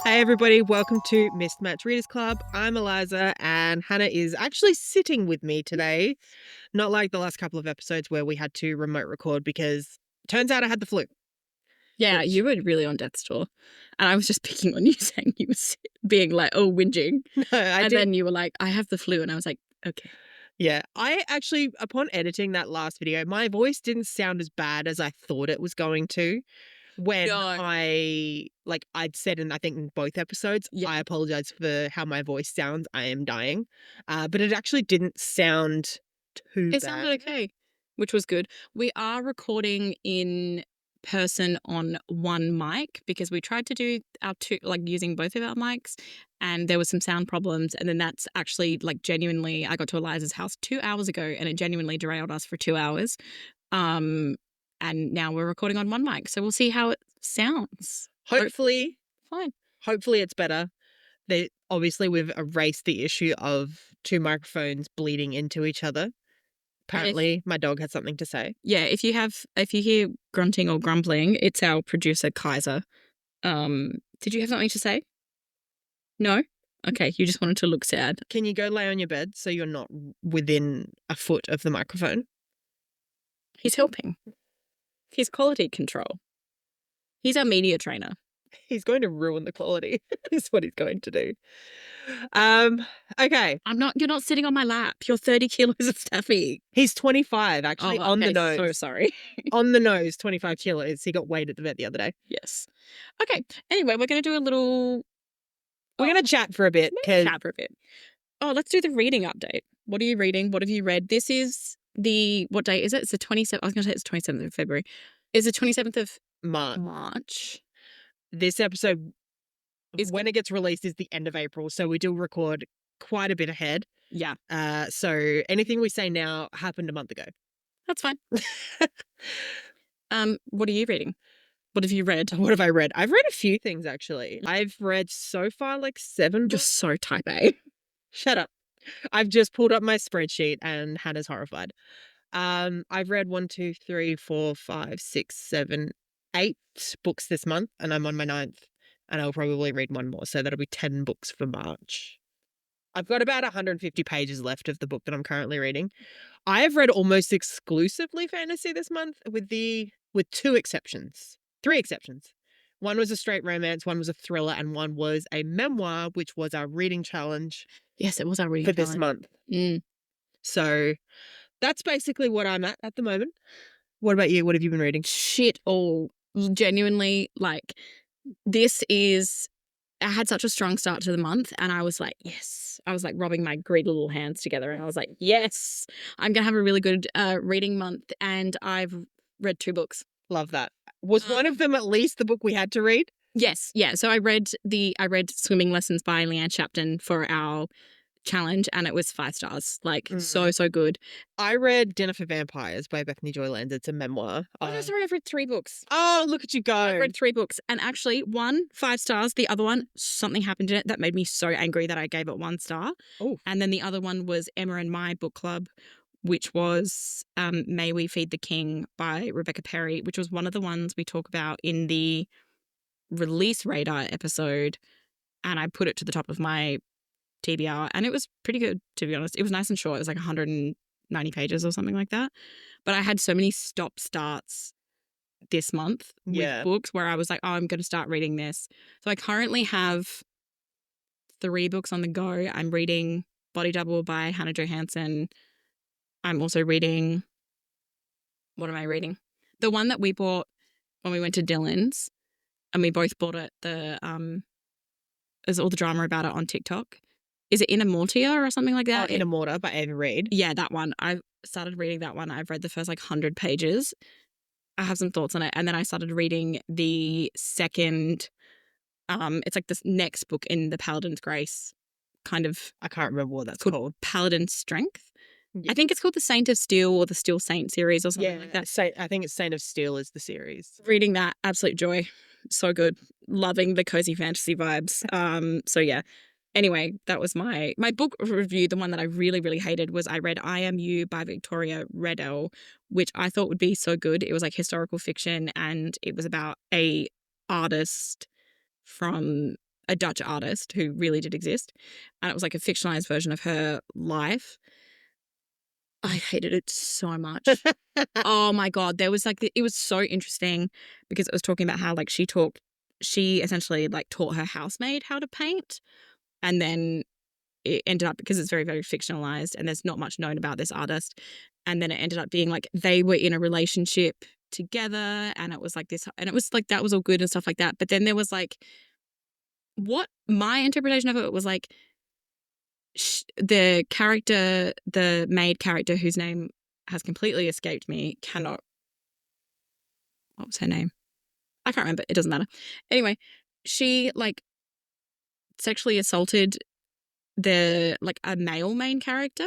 Hey everybody, welcome to Mismatch Readers Club. I'm Eliza and Hannah is actually sitting with me today. Not like the last couple of episodes where we had to remote record because turns out I had the flu. Yeah, you were really on death's door. And I was just picking on you saying you were being like, oh, whinging. No, I And did. then you were like, I have the flu. And I was like, okay. Yeah, I actually, upon editing that last video, my voice didn't sound as bad as I thought it was going to. When No. I'd said in, I think in both episodes, Yeah. I apologize for how my voice sounds. I am dying. But it actually didn't sound too It bad. sounded okay, which was good. We are recording in person on one mic because we tried to do our two, like using both of our mics, and there was some sound problems. And then that's actually like genuinely, I got to Eliza's house 2 hours ago and it genuinely derailed us for 2 hours. And now we're recording on one mic. So we'll see how it sounds. Hopefully, Fine. hopefully it's better. Obviously we've erased the issue of two microphones bleeding into each other. Apparently, my dog had something to say. Yeah, if you hear grunting or grumbling, it's our producer Kaiser. Did you have something to say? No? Okay, you just wanted to look sad. Can you go lay on your bed so you're not within a foot of the microphone? He's helping. He's quality control. He's our media trainer. He's going to ruin the quality. Is what he's going to do. Okay. You're not sitting on my lap. You're 30 kilos of Steffi. He's 25, actually, on the nose. So sorry. On the nose, 25 kilos. He got weighed at the vet the other day. Yes. Okay. Anyway, we're going to do a little... We're going to chat for a bit. Chat for a bit. Oh, let's do the reading update. What are you reading? What have you read? This is what date is it? It's the 27th. I was going to say it's 27th of February. Is the 27th of March. This episode, when it gets released, is the end of April. So we do record quite a bit ahead. Yeah. So anything we say now happened a month ago. That's fine. What are you reading? What have you read? What have I read? I've read a few things, actually. I've read so far like 7 books. You're so type A. Shut up. I've just pulled up my spreadsheet and Hannah's horrified. I've read 1, 2, 3, 4, 5, 6, 7, 8 books this month, and I'm on my 9th, and I'll probably read one more, so that'll be 10 books for March. I've got about 150 pages left of the book that I'm currently reading. I have read almost exclusively fantasy this month with 2 exceptions. 3 exceptions. One was a straight romance, one was a thriller, and one was a memoir, which was our reading challenge. Yes, it was our reading for this month. So that's basically what I'm at the moment. What about you? What have you been reading? Shit all. Genuinely, like, I had such a strong start to the month and I was like, yes. I was like rubbing my greedy little hands together and I was like, yes, I'm going to have a really good reading month, and I've read 2 books. Love that. Was one of them at least the book we had to read? Yes. Yeah. So I read Swimming Lessons by Leanne Shapton for our challenge, and it was 5 stars. Like, so good. I read Dinner for Vampires by Bethany Joy Lenz. It's a memoir. Oh, sorry, I've read 3 books. Oh, look at you go. I've read 3 books, and actually, one 5 stars. The other one, something happened in it that made me so angry that I gave it 1 star. Oh. And then the other one was Emma and My Book Club, which was May We Feed the King by Rebecca Perry, which was one of the ones we talk about in the Release Radar episode, and I put it to the top of my TBR, and it was pretty good, to be honest. It was nice and short. It was like 190 pages or something like that. But I had so many stop-starts this month with books where I was like, oh, I'm going to start reading this. So I currently have 3 books on the go. I'm reading Body Double by Hannah Johansson. I'm also reading... What am I reading? The one that we bought when we went to Dylan's, and we both bought it. There's all the drama about it on TikTok. Is it In Immortia or something like that? Oh, In Immorta by Ava Reid. Yeah, that one. I started reading that one. I've read the first 100 pages. I have some thoughts on it. And then I started reading the second, it's like this next book in the Paladin's Grace kind of. I can't remember what that's called. Paladin's Strength. Yeah. I think it's called the Saint of Steel or the Steel Saint series or something like that. I think it's Saint of Steel is the series. Reading that, absolute joy. So good. Loving the cozy fantasy vibes. So yeah. Anyway, that was my book review. The one that I really, really hated was I read I Am You by Victoria Reddell, which I thought would be so good. It was like historical fiction, and it was about a artist from a Dutch artist who really did exist, and it was like a fictionalized version of her life. I hated it so much. Oh my God. There was like, it was so interesting because it was talking about how like she essentially like taught her housemaid how to paint. And then it ended up, because it's very, very fictionalized and there's not much known about this artist. And then it ended up being like they were in a relationship together, and it was like this, and it was like that was all good and stuff like that. But then there was like, what my interpretation of it was like, the character, the maid character whose name has completely escaped me, cannot. What was her name? I can't remember. It doesn't matter. Anyway, she like sexually assaulted the like a male main character,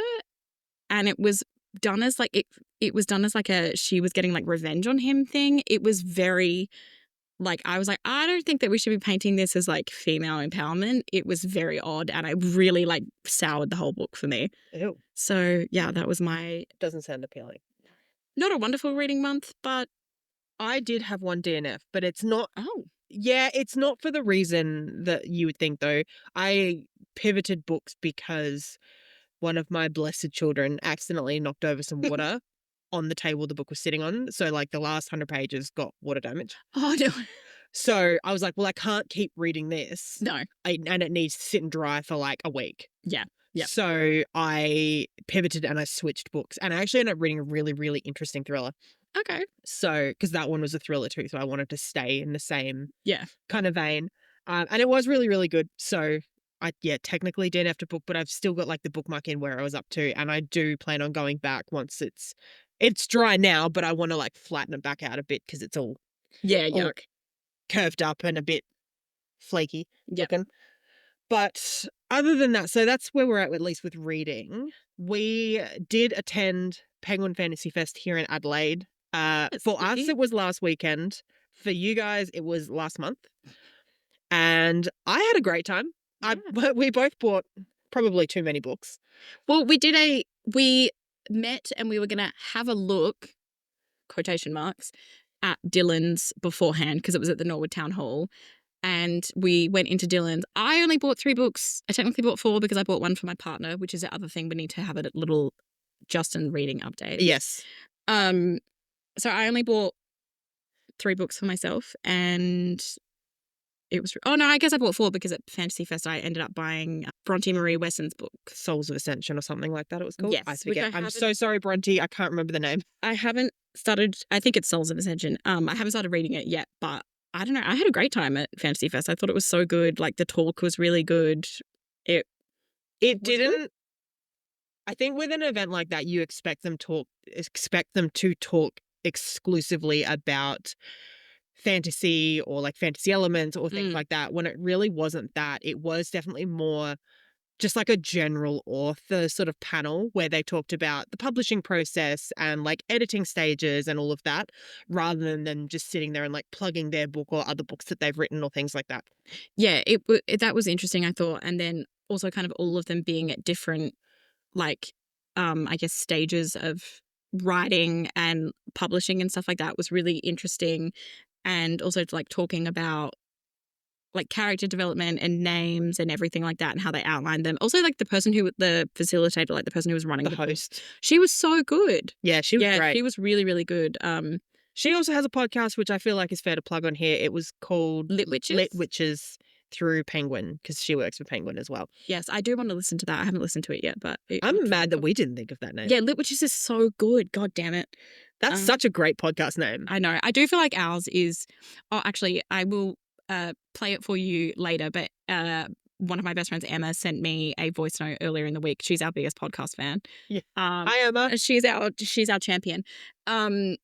and it was done as like it was done as like a she was getting like revenge on him thing. It was very like I was like, I don't think that we should be painting this as like female empowerment. It was very odd, and I really like soured the whole book for me. Ew. So yeah, that was my Doesn't sound appealing. not a wonderful reading month, but I did have one DNF, but it's not. oh. Yeah, it's not for the reason that you would think, though. I pivoted books because one of my blessed children accidentally knocked over some water on the table the book was sitting on. So, like, the last 100 pages got water damage. Oh no. So I was like, well, I can't keep reading this. No. And it needs to sit and dry for like a week. Yeah. Yep. So I pivoted and I switched books. And I actually ended up reading a really, really interesting thriller. Okay. So, because that one was a thriller too. So I wanted to stay in the same Yeah. kind of vein. And it was really, really good. So technically didn't have to book, but I've still got like the bookmark in where I was up to. And I do plan on going back once it's dry now, but I want to like flatten it back out a bit because it's all Yeah. all Yuck. curved up and a bit flaky Yep. looking. But other than that, so that's where we're at least with reading. We did attend Penguin Fantasy Fest here in Adelaide. For us, it was last weekend. For you guys, it was last month. And I had a great time. Yeah. We both bought probably too many books. Well, we met and we were going to have a look, quotation marks, at Dylan's beforehand because it was at the Norwood Town Hall. And we went into Dylan's. I only bought 3 books. I technically bought 4 because I bought one for my partner, which is the other thing we need to have a little Justin reading update. Yes. So I only bought 3 books for myself, and it was. Oh no, I guess I bought 4 because at Fantasy Fest I ended up buying Bronte Marie Wesson's book, Souls of Ascension or something like that. It was called. Yes, I which forget. I'm so sorry, Bronte. I can't remember the name. I haven't started. I think it's Souls of Ascension. I haven't started reading it yet, but I don't know. I had a great time at Fantasy Fest. I thought it was so good. Like the talk was really good. It didn't. Good. I think with an event like that, you expect them to talk exclusively about fantasy or like fantasy elements or things like that. When it really wasn't that. It was definitely more just like a general author sort of panel where they talked about the publishing process and like editing stages and all of that, rather than them just sitting there and like plugging their book or other books that they've written or things like that. Yeah, that was interesting, I thought. And then also kind of all of them being at different, like, I guess, stages of writing and publishing and stuff like that was really interesting. And also like talking about like character development and names and everything like that and how they outlined them. Also like the facilitator, like the person who was running The host. she was so good. Yeah, she was great. She was really, really good. She also has a podcast, which I feel like is fair to plug on here. It was called Lit Witches? Lit Witches through Penguin, because she works for Penguin as well. Yes, I do want to listen to that. I haven't listened to it yet, but I'm mad that we didn't think of that name. Yeah, Lit Witches is so good. God damn it. That's such a great podcast name. I know. I do feel like ours is. Oh, actually, I will play it for you later. But one of my best friends, Emma, sent me a voice note earlier in the week. She's our biggest podcast fan. Yeah. Hi, Emma. She's our champion.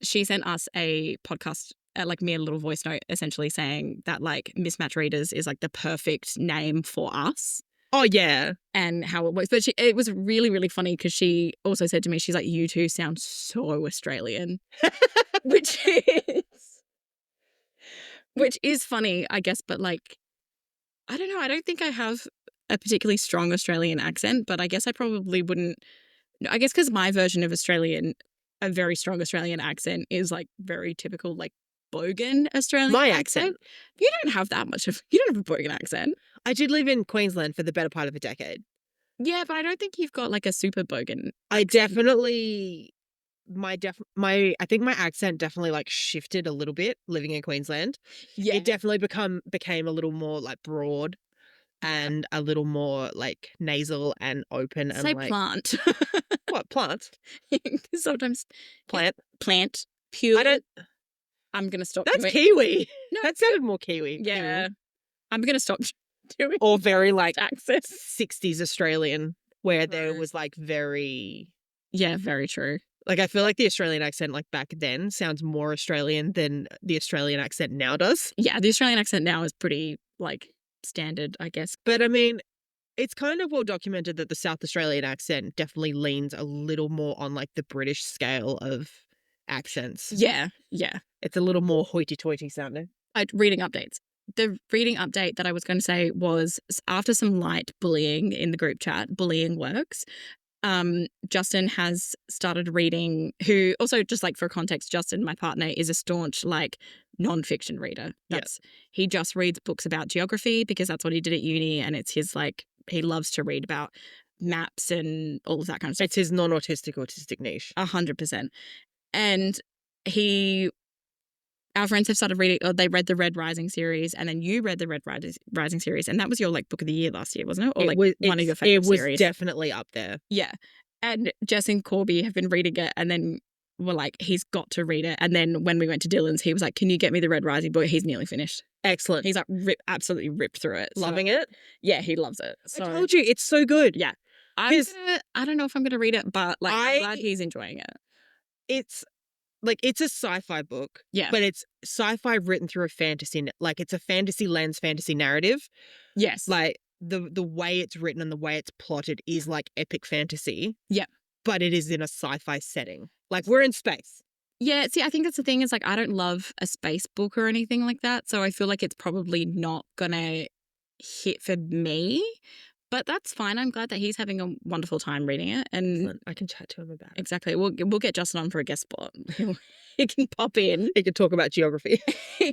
She sent us a podcast. Like me, a little voice note essentially saying that like Mismatch Readers is like the perfect name for us. Oh, yeah. And how it works. But it was really, really funny because she also said to me, she's like, you two sound so Australian. which is funny, I guess. But like, I don't know. I don't think I have a particularly strong Australian accent, but I guess I probably wouldn't. I guess because my version of Australian, a very strong Australian accent is like very typical, like bogan Australian My accent. accent. You don't have that much of. You don't have a bogan accent. I did live in Queensland for the better part of a decade. Yeah, but I don't think you've got like a super bogan. I accent. definitely I think my accent definitely like shifted a little bit living in Queensland. Yeah. It definitely became a little more like broad and a little more like nasal and open and Say like plant. what plant? Sometimes Plant. plant. Pure. I don't I'm gonna stop That's doing. Kiwi. No, That sounded more Kiwi. yeah. Anyway. I'm gonna stop doing. Or very like accent. 60s Australian where there True. was like very Yeah, very true. like I feel like the Australian accent like back then sounds more Australian than the Australian accent now does. Yeah, the Australian accent now is pretty like standard, I guess. But I mean, it's kind of well documented that the South Australian accent definitely leans a little more on like the British scale of accents. Yeah, yeah. It's a little more hoity-toity sounding. Reading updates. The reading update that I was going to say was after some light bullying in the group chat, bullying works. Justin has started reading, who also just like for context, Justin, my partner, is a staunch like nonfiction reader. He just reads books about geography because that's what he did at uni, and it's his like he loves to read about maps and all of that kind of stuff. It's his non-autistic autistic niche. 100%. And our friends have started reading, or they read the Red Rising series, and then you read the Red Rising series, and that was your like book of the year last year, wasn't it? Or like one of your favorite series. It was definitely up there. Yeah. And Jess and Corby have been reading it, and then were like, he's got to read it. And then when we went to Dylan's, he was like, can you get me the Red Rising book? He's nearly finished. Excellent. He's like absolutely ripped through it. Loving it? Yeah, he loves it. So, I told you, it's so good. Yeah. I don't know if I'm going to read it, but like I'm glad he's enjoying it. It's like it's a sci-fi book. Yeah. But it's sci-fi written through a fantasy, like it's a fantasy lens, fantasy narrative. Yes. Like the way it's written and the way it's plotted is like epic fantasy. Yeah. But it is in a sci-fi setting. Like we're in space. Yeah, see, I think that's the thing is like I don't love a space book or anything like that. So I feel like it's probably not gonna hit for me. But that's fine. I'm glad that he's having a wonderful time reading it. And excellent. I can chat to him about it. Exactly. We'll get Justin on for a guest spot. He can pop in. He can talk about geography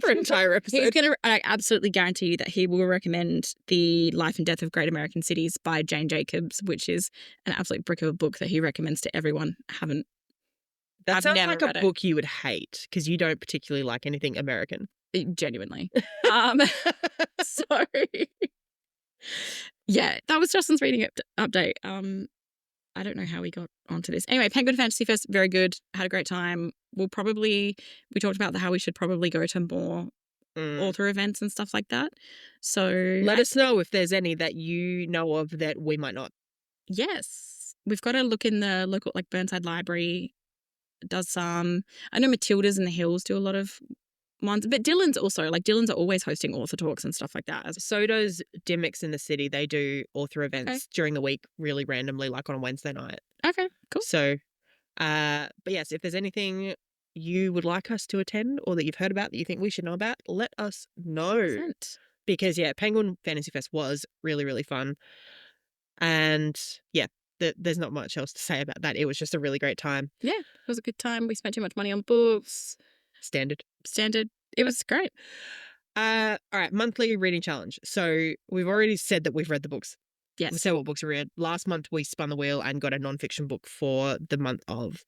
for an entire episode. He's gonna. I absolutely guarantee you that he will recommend The Life and Death of Great American Cities by Jane Jacobs, which is an absolute brick of a book that he recommends to everyone. That I've sounds never like a read it. book you would hate because you don't particularly like anything American. Genuinely. So yeah, that was Justin's reading update. I don't know how we got onto this. Anyway, Penguin Fantasy Fest, very good. Had a great time. We talked about how we should probably go to more author events and stuff like that. So let us know if there's any that you know of that we might not. Yes. We've got to look in the local, like Burnside Library does some. I know Matilda's in the Hills do a lot of ones, but Dylan's also, like Dylan's are always hosting author talks and stuff like that. So does Dimmicks in the City. They do author events during the week really randomly, like on a Wednesday night. Okay, cool. So, but yes, if there's anything you would like us to attend or that you've heard about that you think we should know about, let us know. 100%. Because yeah, Penguin Fantasy Fest was really, really fun. And yeah, there's not much else to say about that. It was just a really great time. Yeah, it was a good time. We spent too much money on books. Standard. It was great. All right, monthly reading challenge. So we've already said that we've read the books. Yes. We said what books we read. Last month we spun the wheel and got a nonfiction book for the month of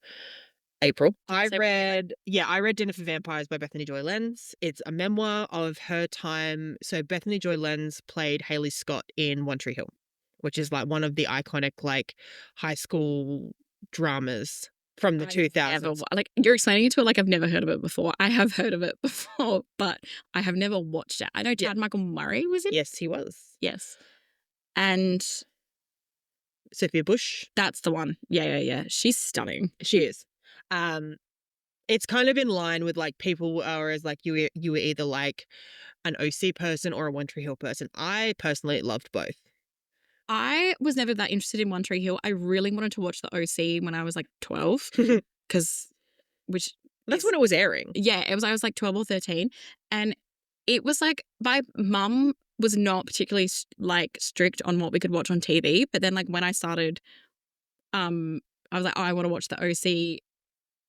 April. I read Dinner for Vampires by Bethany Joy Lenz. It's a memoir of her time. So Bethany Joy Lenz played Haley Scott in One Tree Hill, which is like one of the iconic like high school dramas from the 2000s. Like you're explaining it to it like I've never heard of it before. I have heard of it before, but I have never watched it. I know Chad Michael Murray was in it. Yes, he was. Yes. And Sophia Bush. That's the one. Yeah. She's stunning. She is. It's kind of in line with like people are as like you were either like an OC person or a One Tree Hill person. I personally loved both. I was never that interested in One Tree Hill. I really wanted to watch the OC when I was like 12 because that's when it was airing. Yeah, it was. I was like 12 or 13, and it was like my mum was not particularly like strict on what we could watch on TV. But then like when I started, I was like, oh, I want to watch the OC.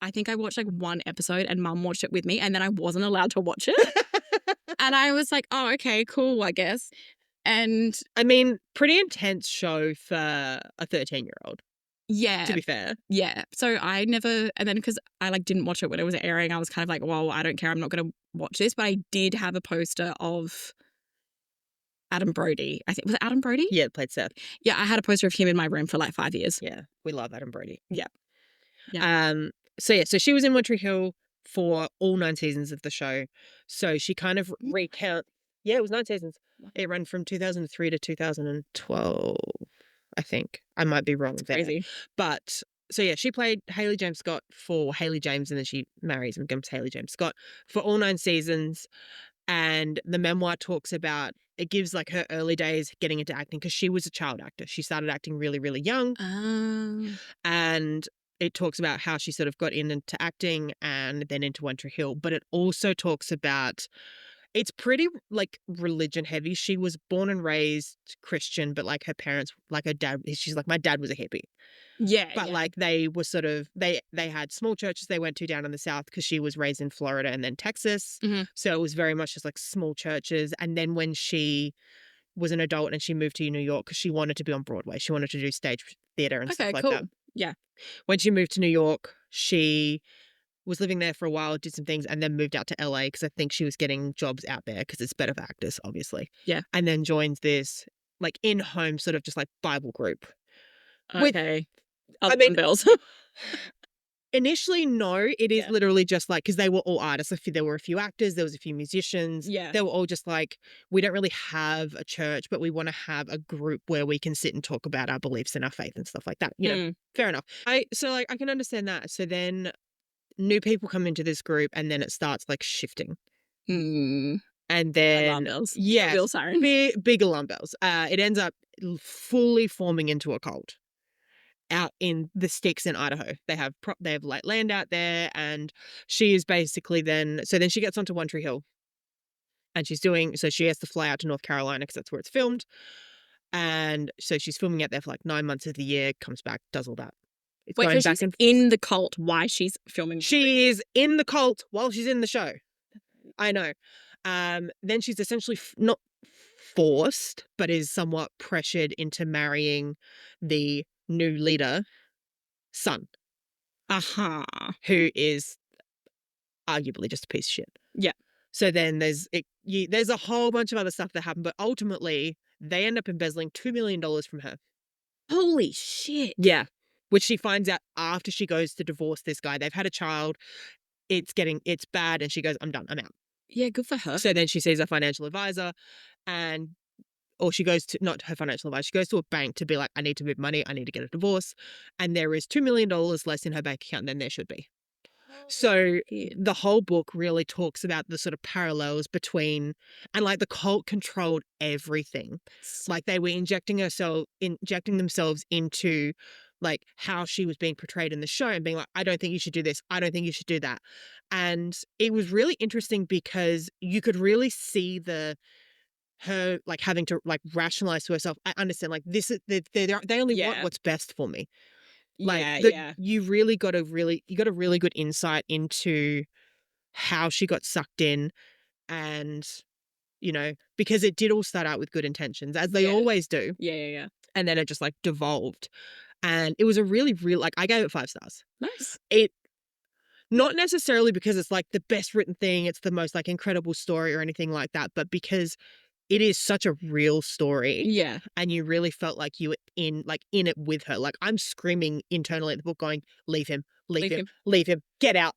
I think I watched like one episode and mum watched it with me and then I wasn't allowed to watch it. And I was like, oh, okay, cool, I guess. And I mean, pretty intense show for a 13-year-old, to yeah, be fair. yeah. So I never, and then because I like didn't watch it when it was airing, I was kind of like, well, I don't care. I'm not going to watch this. But I did have a poster of Adam Brody. I think, was it Adam Brody? Yeah, it played Seth. Yeah, I had a poster of him in my room for like 5 years. Yeah, we love Adam Brody. Yeah. Yeah. So she was in One Tree Hill for all 9 seasons of the show. So she kind of recount. Yeah, it was 9 seasons. It ran from 2003 to 2012, I think. I might be wrong there. Crazy. But so yeah, she played Haley James Scott for Haley James, and then she marries and becomes Haley James Scott for all 9 seasons. And the memoir talks about, it gives like her early days getting into acting because she was a child actor. She started acting really, really young. And it talks about how she sort of got into acting and then into One Tree Hill. But it also talks about, it's pretty like religion heavy. She was born and raised Christian, but like her parents, like her dad, she's like, my dad was a hippie. Yeah. But like they were sort of, they had small churches they went to down in the South because she was raised in Florida and then Texas. Mhm. So it was very much just like small churches. And then when she was an adult and she moved to New York because she wanted to be on Broadway, she wanted to do stage theater and stuff Okay, like cool. that. Yeah. When she moved to New York, she was living there for a while, did some things, and then moved out to LA because I think she was getting jobs out there because it's better for actors, obviously. Yeah. And then joins this like in-home sort of just like Bible group. With, Okay. I mean, Bells. initially, no, it is Yeah. literally just like, because they were all artists. There were a few actors, there was a few musicians. Yeah. They were all just like, we don't really have a church, but we want to have a group where we can sit and talk about our beliefs and our faith and stuff like that. You know, fair enough. So like I can understand that. So then new people come into this group and then it starts like shifting. And Alarm then bells. yeah, Bill siren. big alarm bells. It ends up fully forming into a cult out in the sticks in Idaho. They have like land out there, and she is basically then she gets onto One Tree Hill, and so she has to fly out to North Carolina because that's where it's filmed. And so she's filming out there for like 9 months of the year, comes back, does all that. It's Wait, going so back she's and in the cult while she's filming. she is in the cult while she's in the show. I know. Then she's essentially not forced, but is somewhat pressured into marrying the new leader son, who is arguably just a piece of shit. Yeah. So then there's a whole bunch of other stuff that happen, but ultimately they end up embezzling $2 million from her. Holy shit. Yeah. Which she finds out after she goes to divorce this guy. They've had a child. It's bad. And she goes, I'm done. I'm out. Yeah, good for her. So then she sees a financial advisor or she goes to, not her financial advisor, she goes to a bank to be like, I need to move money. I need to get a divorce. And there is $2 million less in her bank account than there should be. So the whole book really talks about the sort of parallels between, and like the cult controlled everything. Like they were injecting themselves into like how she was being portrayed in the show and being like, I don't think you should do this. I don't think you should do that. And it was really interesting because you could really see her like having to like rationalize to herself. I understand like this is they only want what's best for me. Like you really got a really good insight into how she got sucked in, and you know, because it did all start out with good intentions, as they always do. Yeah. And then it just like devolved. And it was a really like I gave it 5 stars. Nice. It not necessarily because it's like the best written thing, it's the most like incredible story or anything like that, but because it is such a real story. Yeah. And you really felt like you were in it with her. Like I'm screaming internally at the book going, leave him, get out.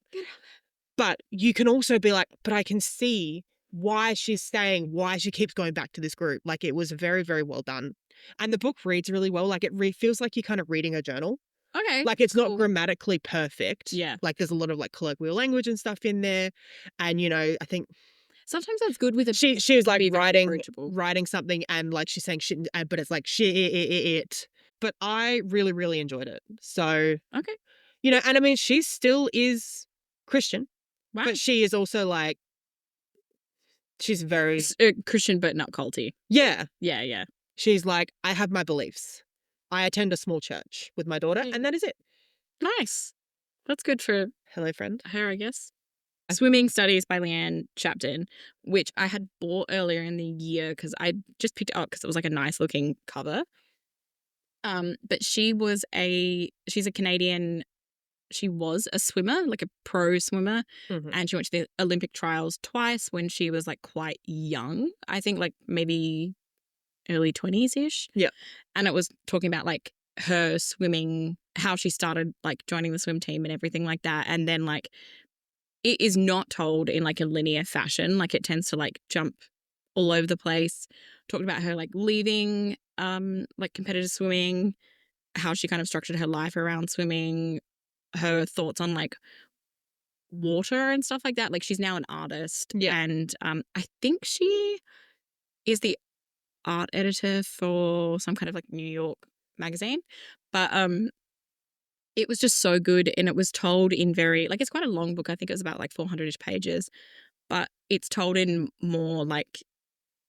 But you can also be like, but I can see why she's staying, why she keeps going back to this group. Like it was very, very well done. And the book reads really well. Like it feels like you're kind of reading a journal. Okay. Like it's not grammatically perfect. Yeah. Like there's a lot of like colloquial language and stuff in there. And you know, I think sometimes that's good with a she was like writing something and like she's saying shit, but it's like shit. But I really, really enjoyed it. So okay, you know, and I mean, she still is Christian, but she is also like she's very Christian, but not culty. Yeah. Yeah. She's like, I have my beliefs. I attend a small church with my daughter, and that is it. Nice. That's good for Hello, friend. her, I guess. Swimming Studies by Leanne Chapton, which I had bought earlier in the year because I just picked it up because it was like a nice looking cover. But she's a Canadian. She was a swimmer, like a pro swimmer, Mhm. and she went to the Olympic trials twice when she was like quite young. I think like maybe early 20s ish. Yeah. And it was talking about like her swimming, how she started like joining the swim team and everything like that. And then like it is not told in like a linear fashion. Like it tends to like jump all over the place. Talked about her like leaving like competitive swimming, how she kind of structured her life around swimming, her thoughts on like water and stuff like that. Like she's now an artist, Yeah. and I think she is the art editor for some kind of like New York magazine. But it was just so good, and it was told in very like it's quite a long book. I think it was about like 400ish pages, but it's told in more like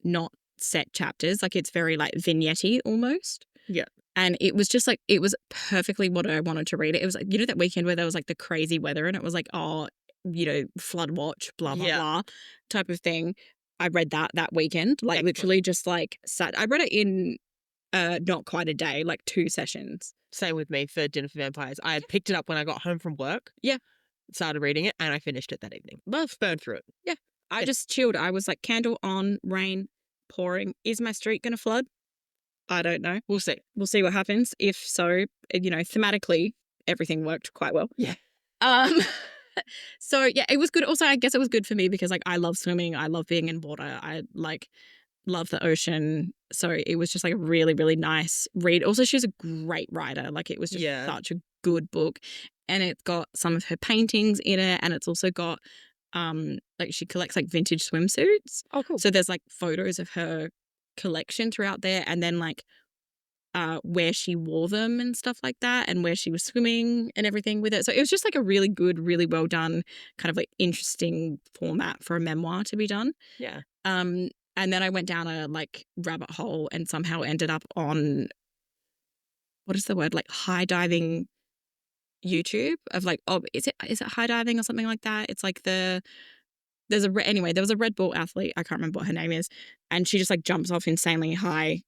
not set chapters. Like it's very like vignette almost. Yeah. And it was just like, it was perfectly what I wanted to read. It was like, you know, that weekend where there was like the crazy weather and it was like, oh, you know, flood watch, blah, blah, Yeah. blah type of thing. I read that weekend, like Excellent. literally just like sat. I read it in not quite a day, like 2 sessions. Same with me for Dinner for Vampires. I had picked it up when I got home from work. Yeah. Started reading it and I finished it that evening. Love, burned through it. Yeah. I Yeah. just chilled. I was like candle on, rain pouring. Is my street going to flood? I don't know. We'll see. We'll see what happens. If so, you know, thematically, everything worked quite well. Yeah. Um, so yeah, it was good. Also, I guess it was good for me because like I love swimming. I love being in water. I like love the ocean. So it was just like a really, really nice read. Also, she's a great writer. Like it was just Yeah. such a good book. And it's got some of her paintings in it. And it's also got like she collects like vintage swimsuits. Oh, cool. So there's like photos of her collection throughout there, and then like where she wore them and stuff like that, and where she was swimming and everything with it. So it was just like a really good, really well done, kind of like interesting format for a memoir to be done. Yeah. And then I went down a like rabbit hole and somehow ended up on, what is the word, like high diving YouTube of like, oh, is it high diving or something like that? It's like anyway, there was a Red Bull athlete, I can't remember what her name is, and she just like jumps off insanely high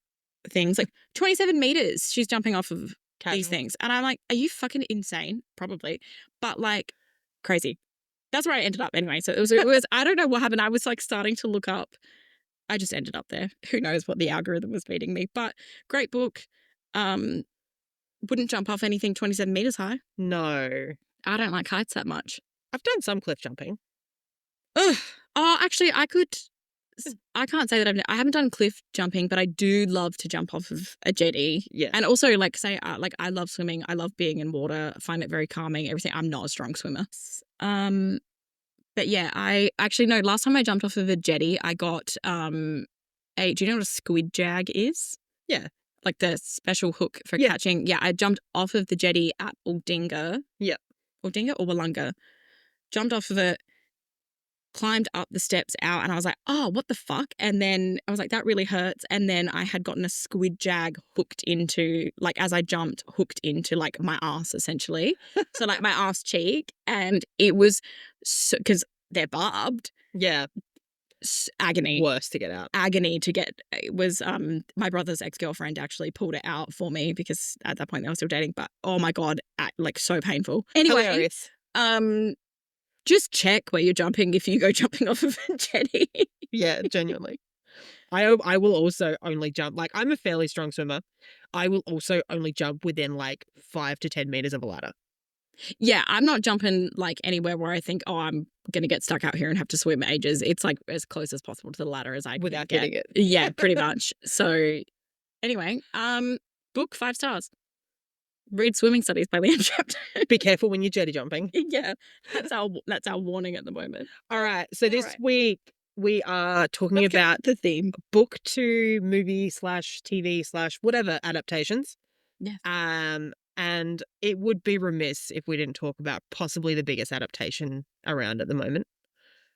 things, like 27 meters she's jumping off of these things. And I'm like, are you fucking insane? Probably. But like crazy. That's where I ended up anyway. So it was I don't know what happened. I was like starting to look up. I just ended up there. Who knows what the algorithm was feeding me. But great book. Wouldn't jump off anything 27 meters high. No. I don't like heights that much. I've done some cliff jumping. Ugh. Oh, actually, I can't say that I haven't done cliff jumping, but I do love to jump off of a jetty. Yeah. And also, like, say, like, I love swimming. I love being in water. I find it very calming. Everything. I'm not a strong swimmer. But yeah, I actually no. Last time I jumped off of a jetty, I got do you know what a squid jag is? Yeah. Like the special hook for catching. Yeah, I jumped off of the jetty at Aldinga. Yeah. Aldinga or Wollonga. Jumped off of it, climbed up the steps out, and I was like, oh, what the fuck? And then I was like, that really hurts. And then I had gotten a squid jag hooked into, like, as I jumped, hooked into, like, my ass, essentially. So, like, my ass cheek. And it was, because they're barbed. Yeah. Agony. Worse to get out. Agony to get. It was, my brother's ex-girlfriend actually pulled it out for me because at that point they were still dating. But, oh my God, like, so painful. Anyway. Hilarious. Just check where you're jumping if you go jumping off of a jetty. Yeah, genuinely. I will also only jump, like, I'm a fairly strong swimmer. I will also only jump within like 5 to 10 meters of a ladder. Yeah, I'm not jumping like anywhere where I think, oh, I'm going to get stuck out here and have to swim ages. It's like as close as possible to the ladder as I Without can getting get. it. Yeah, pretty much. So anyway, book 5 stars. Read Swimming Studies by Leanne Chapton. Be careful when you're jetty jumping. Yeah, that's our warning at the moment. All right. So this week we are talking about the theme. book to movie / TV / whatever adaptations. Yes. And it would be remiss if we didn't talk about possibly the biggest adaptation around at the moment.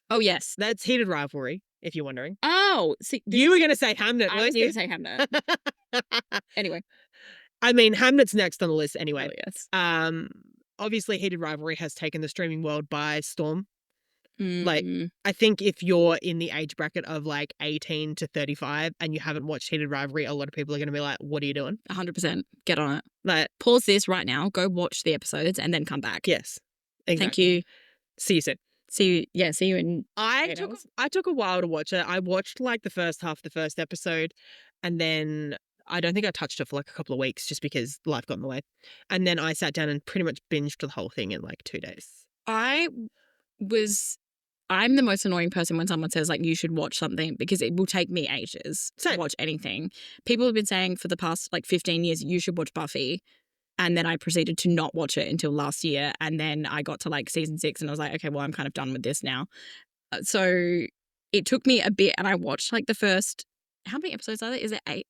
Oh, yes. That's Heated Rivalry, if you're wondering. Oh, see. You were going to say Hamnet, I weren't was you? going to say Hamnet. Anyway. I mean, Hamnet's next on the list anyway. Oh, yes. obviously Heated Rivalry has taken the streaming world by storm. Like, Mm, I think if you're in the age bracket of like 18 to 35 and you haven't watched Heated Rivalry, a lot of people are going to be like, what are you doing? 100%. Get on it. Like, Pause this right now. Go watch the episodes and then come back. yes, Thank exactly. you. See you soon. See you in I 8 took hours. I took a while to watch it. I watched like the first half of the first episode, and then I don't think I touched it for like a couple of weeks just because life got in the way. And then I sat down and pretty much binged the whole thing in like 2 days. I was I'm the most annoying person when someone says like you should watch something because it will take me ages to Same. watch anything. People have been saying for the past like 15 years you should watch Buffy. And then I proceeded to not watch it until last year. And then I got to like season 6 and I was like, okay, well, I'm kind of done with this now. So it took me a bit and I watched like the first, how many episodes are there? Is it 8?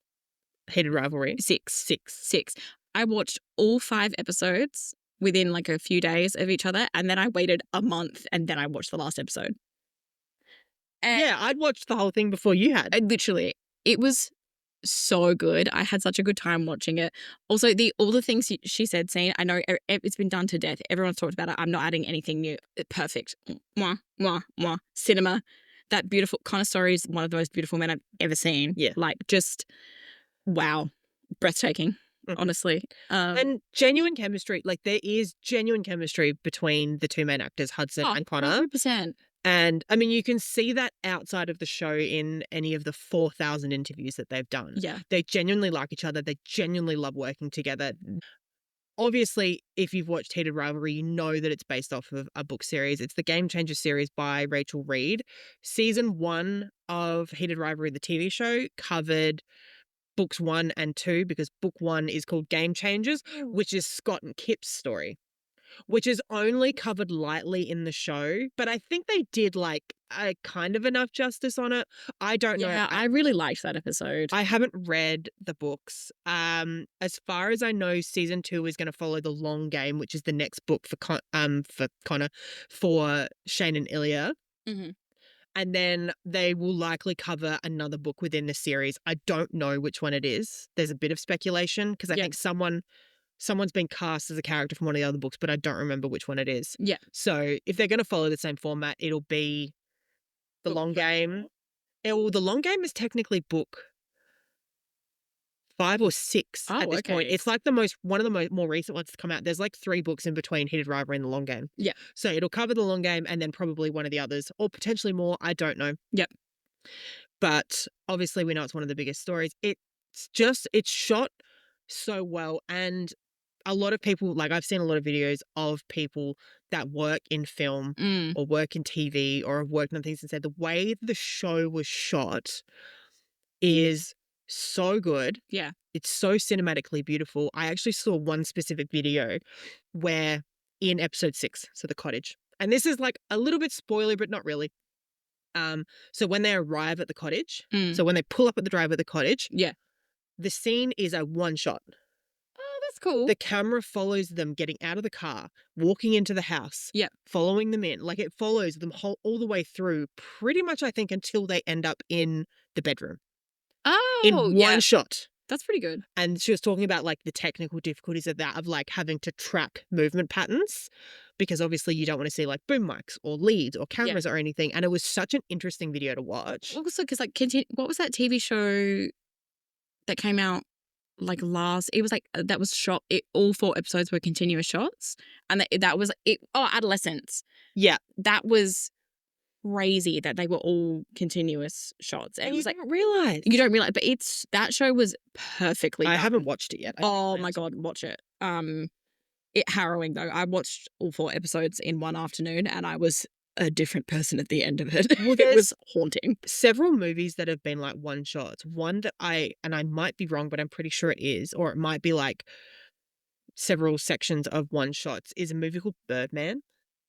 Hated Rivalry. 6. 6. 6. I watched all 5 episodes within like a few days of each other. And then I waited a month and then I watched the last episode. And Yeah, I'd watched the whole thing before you had. literally, it was so good. I had such a good time watching it. Also, all the things she said, scene, I know it's been done to death. Everyone's talked about it. I'm not adding anything new. Perfect. Mwah, mwah, mwah. Cinema. That beautiful kind of story is one of the most beautiful men I've ever seen. Yeah. Like, just, wow. Breathtaking, honestly. And genuine chemistry. Like, there is genuine chemistry between the two main actors, Hudson and Connor. 100%. And I mean, you can see that outside of the show in any of the 4,000 interviews that they've done. Yeah. They genuinely like each other. They genuinely love working together. Obviously, if you've watched Heated Rivalry, you know that it's based off of a book series. It's the Game Changer series by Rachel Reed. Season 1 of Heated Rivalry, the TV show, covered books 1 and 2 because book 1 is called Game Changers, which is Scott and Kip's story, which is only covered lightly in the show, but I think they did like a kind of enough justice on it. I don't know. Yeah, I really liked that episode. I haven't read the books. As far as I know, season 2 is going to follow the Long Game, which is the next book for Connor, for Shane and Ilya. Mhm. And then they will likely cover another book within the series. I don't know which one it is. There's a bit of speculation because I think someone's been cast as a character from one of the other books, but I don't remember which one it is. Yeah. So if they're going to follow the same format, it'll be the Long Game. The Long Game is technically book 5 or 6 at this point. okay. It's like one of the more recent ones to come out. There's like 3 books in between Heated Rivalry and the Long Game. Yeah. So it'll cover the Long Game and then probably one of the others, or potentially more. I don't know. Yep. But obviously we know it's one of the biggest stories. It's shot so well, and a lot of people, like I've seen a lot of videos of people that work in film Mm. or work in TV or have worked on things and said the way the show was shot is so good. Yeah. It's so cinematically beautiful. I actually saw one specific video where in episode 6, so the cottage, and this is like a little bit spoiler, but not really. So when they arrive at the cottage, so when they pull up at the drive at the cottage, Yeah. the scene is a one shot. Oh, that's cool. The camera follows them getting out of the car, walking into the house, following them in. Like it follows them all the way through, pretty much, I think, until they end up in the bedroom. In one shot. That's pretty good. And she was talking about like the technical difficulties of that, of like having to track movement patterns, because obviously you don't want to see like boom mics or leads or cameras or anything. And it was such an interesting video to watch. Also, because like, what was that TV show that came out like it was like, that was shot, all 4 episodes were continuous shots. And that was it. Oh, Adolescence. Yeah. That was crazy that they were all continuous shots. And it was like, don't realize. You don't realize, but that show was perfectly done. I haven't watched it yet. Oh my God, watch it. Harrowing though. I watched all 4 episodes in one afternoon and I was a different person at the end of it. Well, it was haunting. Several movies that have been like one shots. One that I might be wrong, but I'm pretty sure it is, or it might be like several sections of one shots, is a movie called Birdman.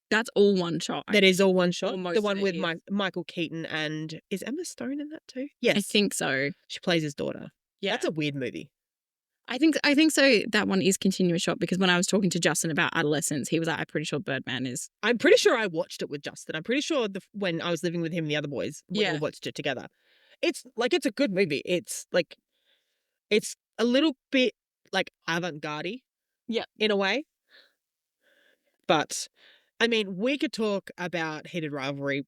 That's all one shot. That is all one shot. Almost the one with Michael Keaton, and is Emma Stone in that too? Yes. I think so. She plays his daughter. Yeah. That's a weird movie. I think so. That one is continuous shot because when I was talking to Justin about Adolescence, he was like, I'm pretty sure Birdman is. I'm pretty sure I watched it with Justin. I'm pretty sure when I was living with him and the other boys, we all watched it together. It's like, it's a good movie. It's like, it's a little bit like avant-garde. Yeah. In a way. But I mean, we could talk about heated rivalry.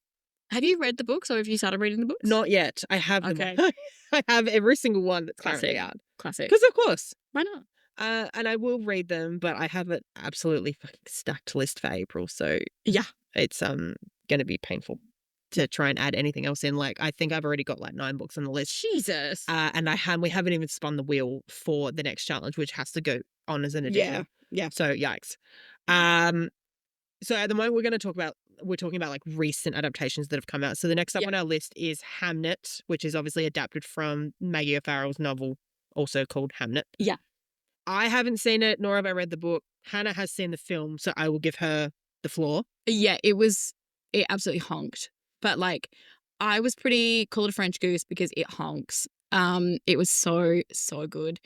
Have you read the books or have you started reading the books? Not yet. I have them. Okay. I have every single one that's currently Classic. out. Classic. Because of course. Why not? And I will read them, but I have an absolutely fucking stacked list for April, so Yeah. it's gonna be painful to try and add anything else in. Like I think I've already got like 9 books on the list. Jesus. And we haven't even spun the wheel for the next challenge, which has to go on as an additional. Yeah. Yeah. So yikes. So at the moment we're talking about like recent adaptations that have come out. So the next up Yeah. on our list is Hamnet, which is obviously adapted from Maggie O'Farrell's novel, also called Hamnet. Yeah. I haven't seen it, nor have I read the book. Hannah has seen the film, so I will give her the floor. Yeah, it absolutely honked. But like I was pretty called a French goose because it honks. It was so, so good.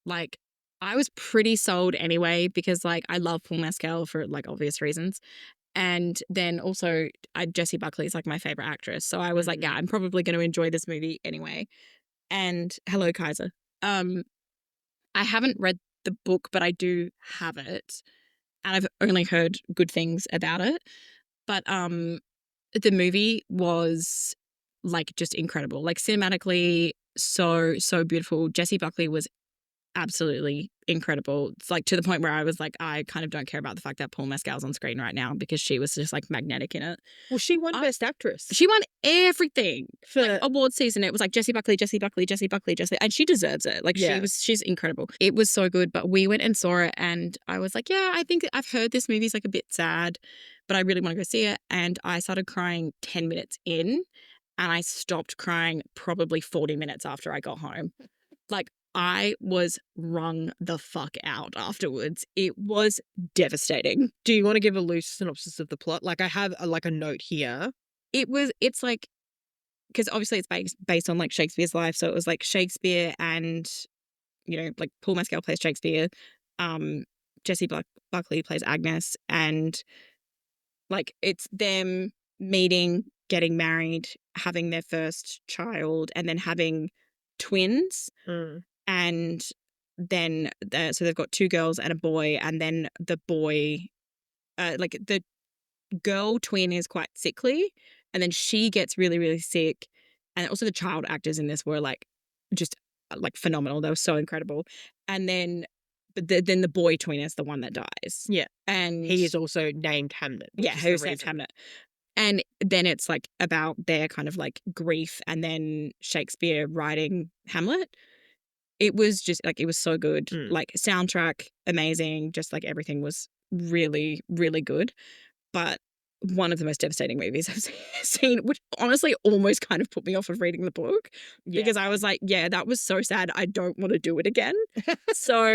Like I was pretty sold anyway because like I love Paul Mescal for like obvious reasons. And then also Jessie Buckley is like my favorite actress. So I was like, yeah, I'm probably going to enjoy this movie anyway. And hello, Kaiser. I haven't read the book, but I do have it. And I've only heard good things about it. But the movie was like just incredible. Like cinematically so, so beautiful. Jessie Buckley was absolutely incredible. It's like to the point where I was like, I kind of don't care about the fact that Paul Mescal's on screen right now because she was just like magnetic in it. Well, she won I- Best Actress. She won everything. For Like award season. It was like Jessie Buckley, Jessie Buckley, Jessie Buckley, Jessie, and she deserves it. Like Yeah. she's incredible. It was so good. But we went and saw it, and I was like, yeah, I think I've heard this movie's like a bit sad, but I really want to go see it. And I started crying 10 minutes in, and I stopped crying probably 40 minutes after I got home. Like I was wrung the fuck out afterwards. It was devastating. Do you want to give a loose synopsis of the plot? Like I have a note here. It's like, because obviously it's based on like Shakespeare's life. So it was like Shakespeare and, like Paul Mescal plays Shakespeare. Jessie Buckley plays Agnes. And like it's them meeting, getting married, having their first child, and then having twins. And then so they've got 2 girls and a boy, and then the boy, like the girl twin is quite sickly, and then she gets really, really sick. And also the child actors in this were like just like phenomenal. They were so incredible. And then then the boy twin is the one that dies. Yeah. And He is also named Hamnet. yeah, who's named Hamlet. And then it's like about their kind of like grief, and then Shakespeare writing Hamlet. It was just like, it was so good. Like soundtrack, amazing. Just like everything was really, really good. But one of the most devastating movies I've seen, which honestly almost kind of put me off of reading the book because I was like, yeah, that was so sad. I don't want to do it again. So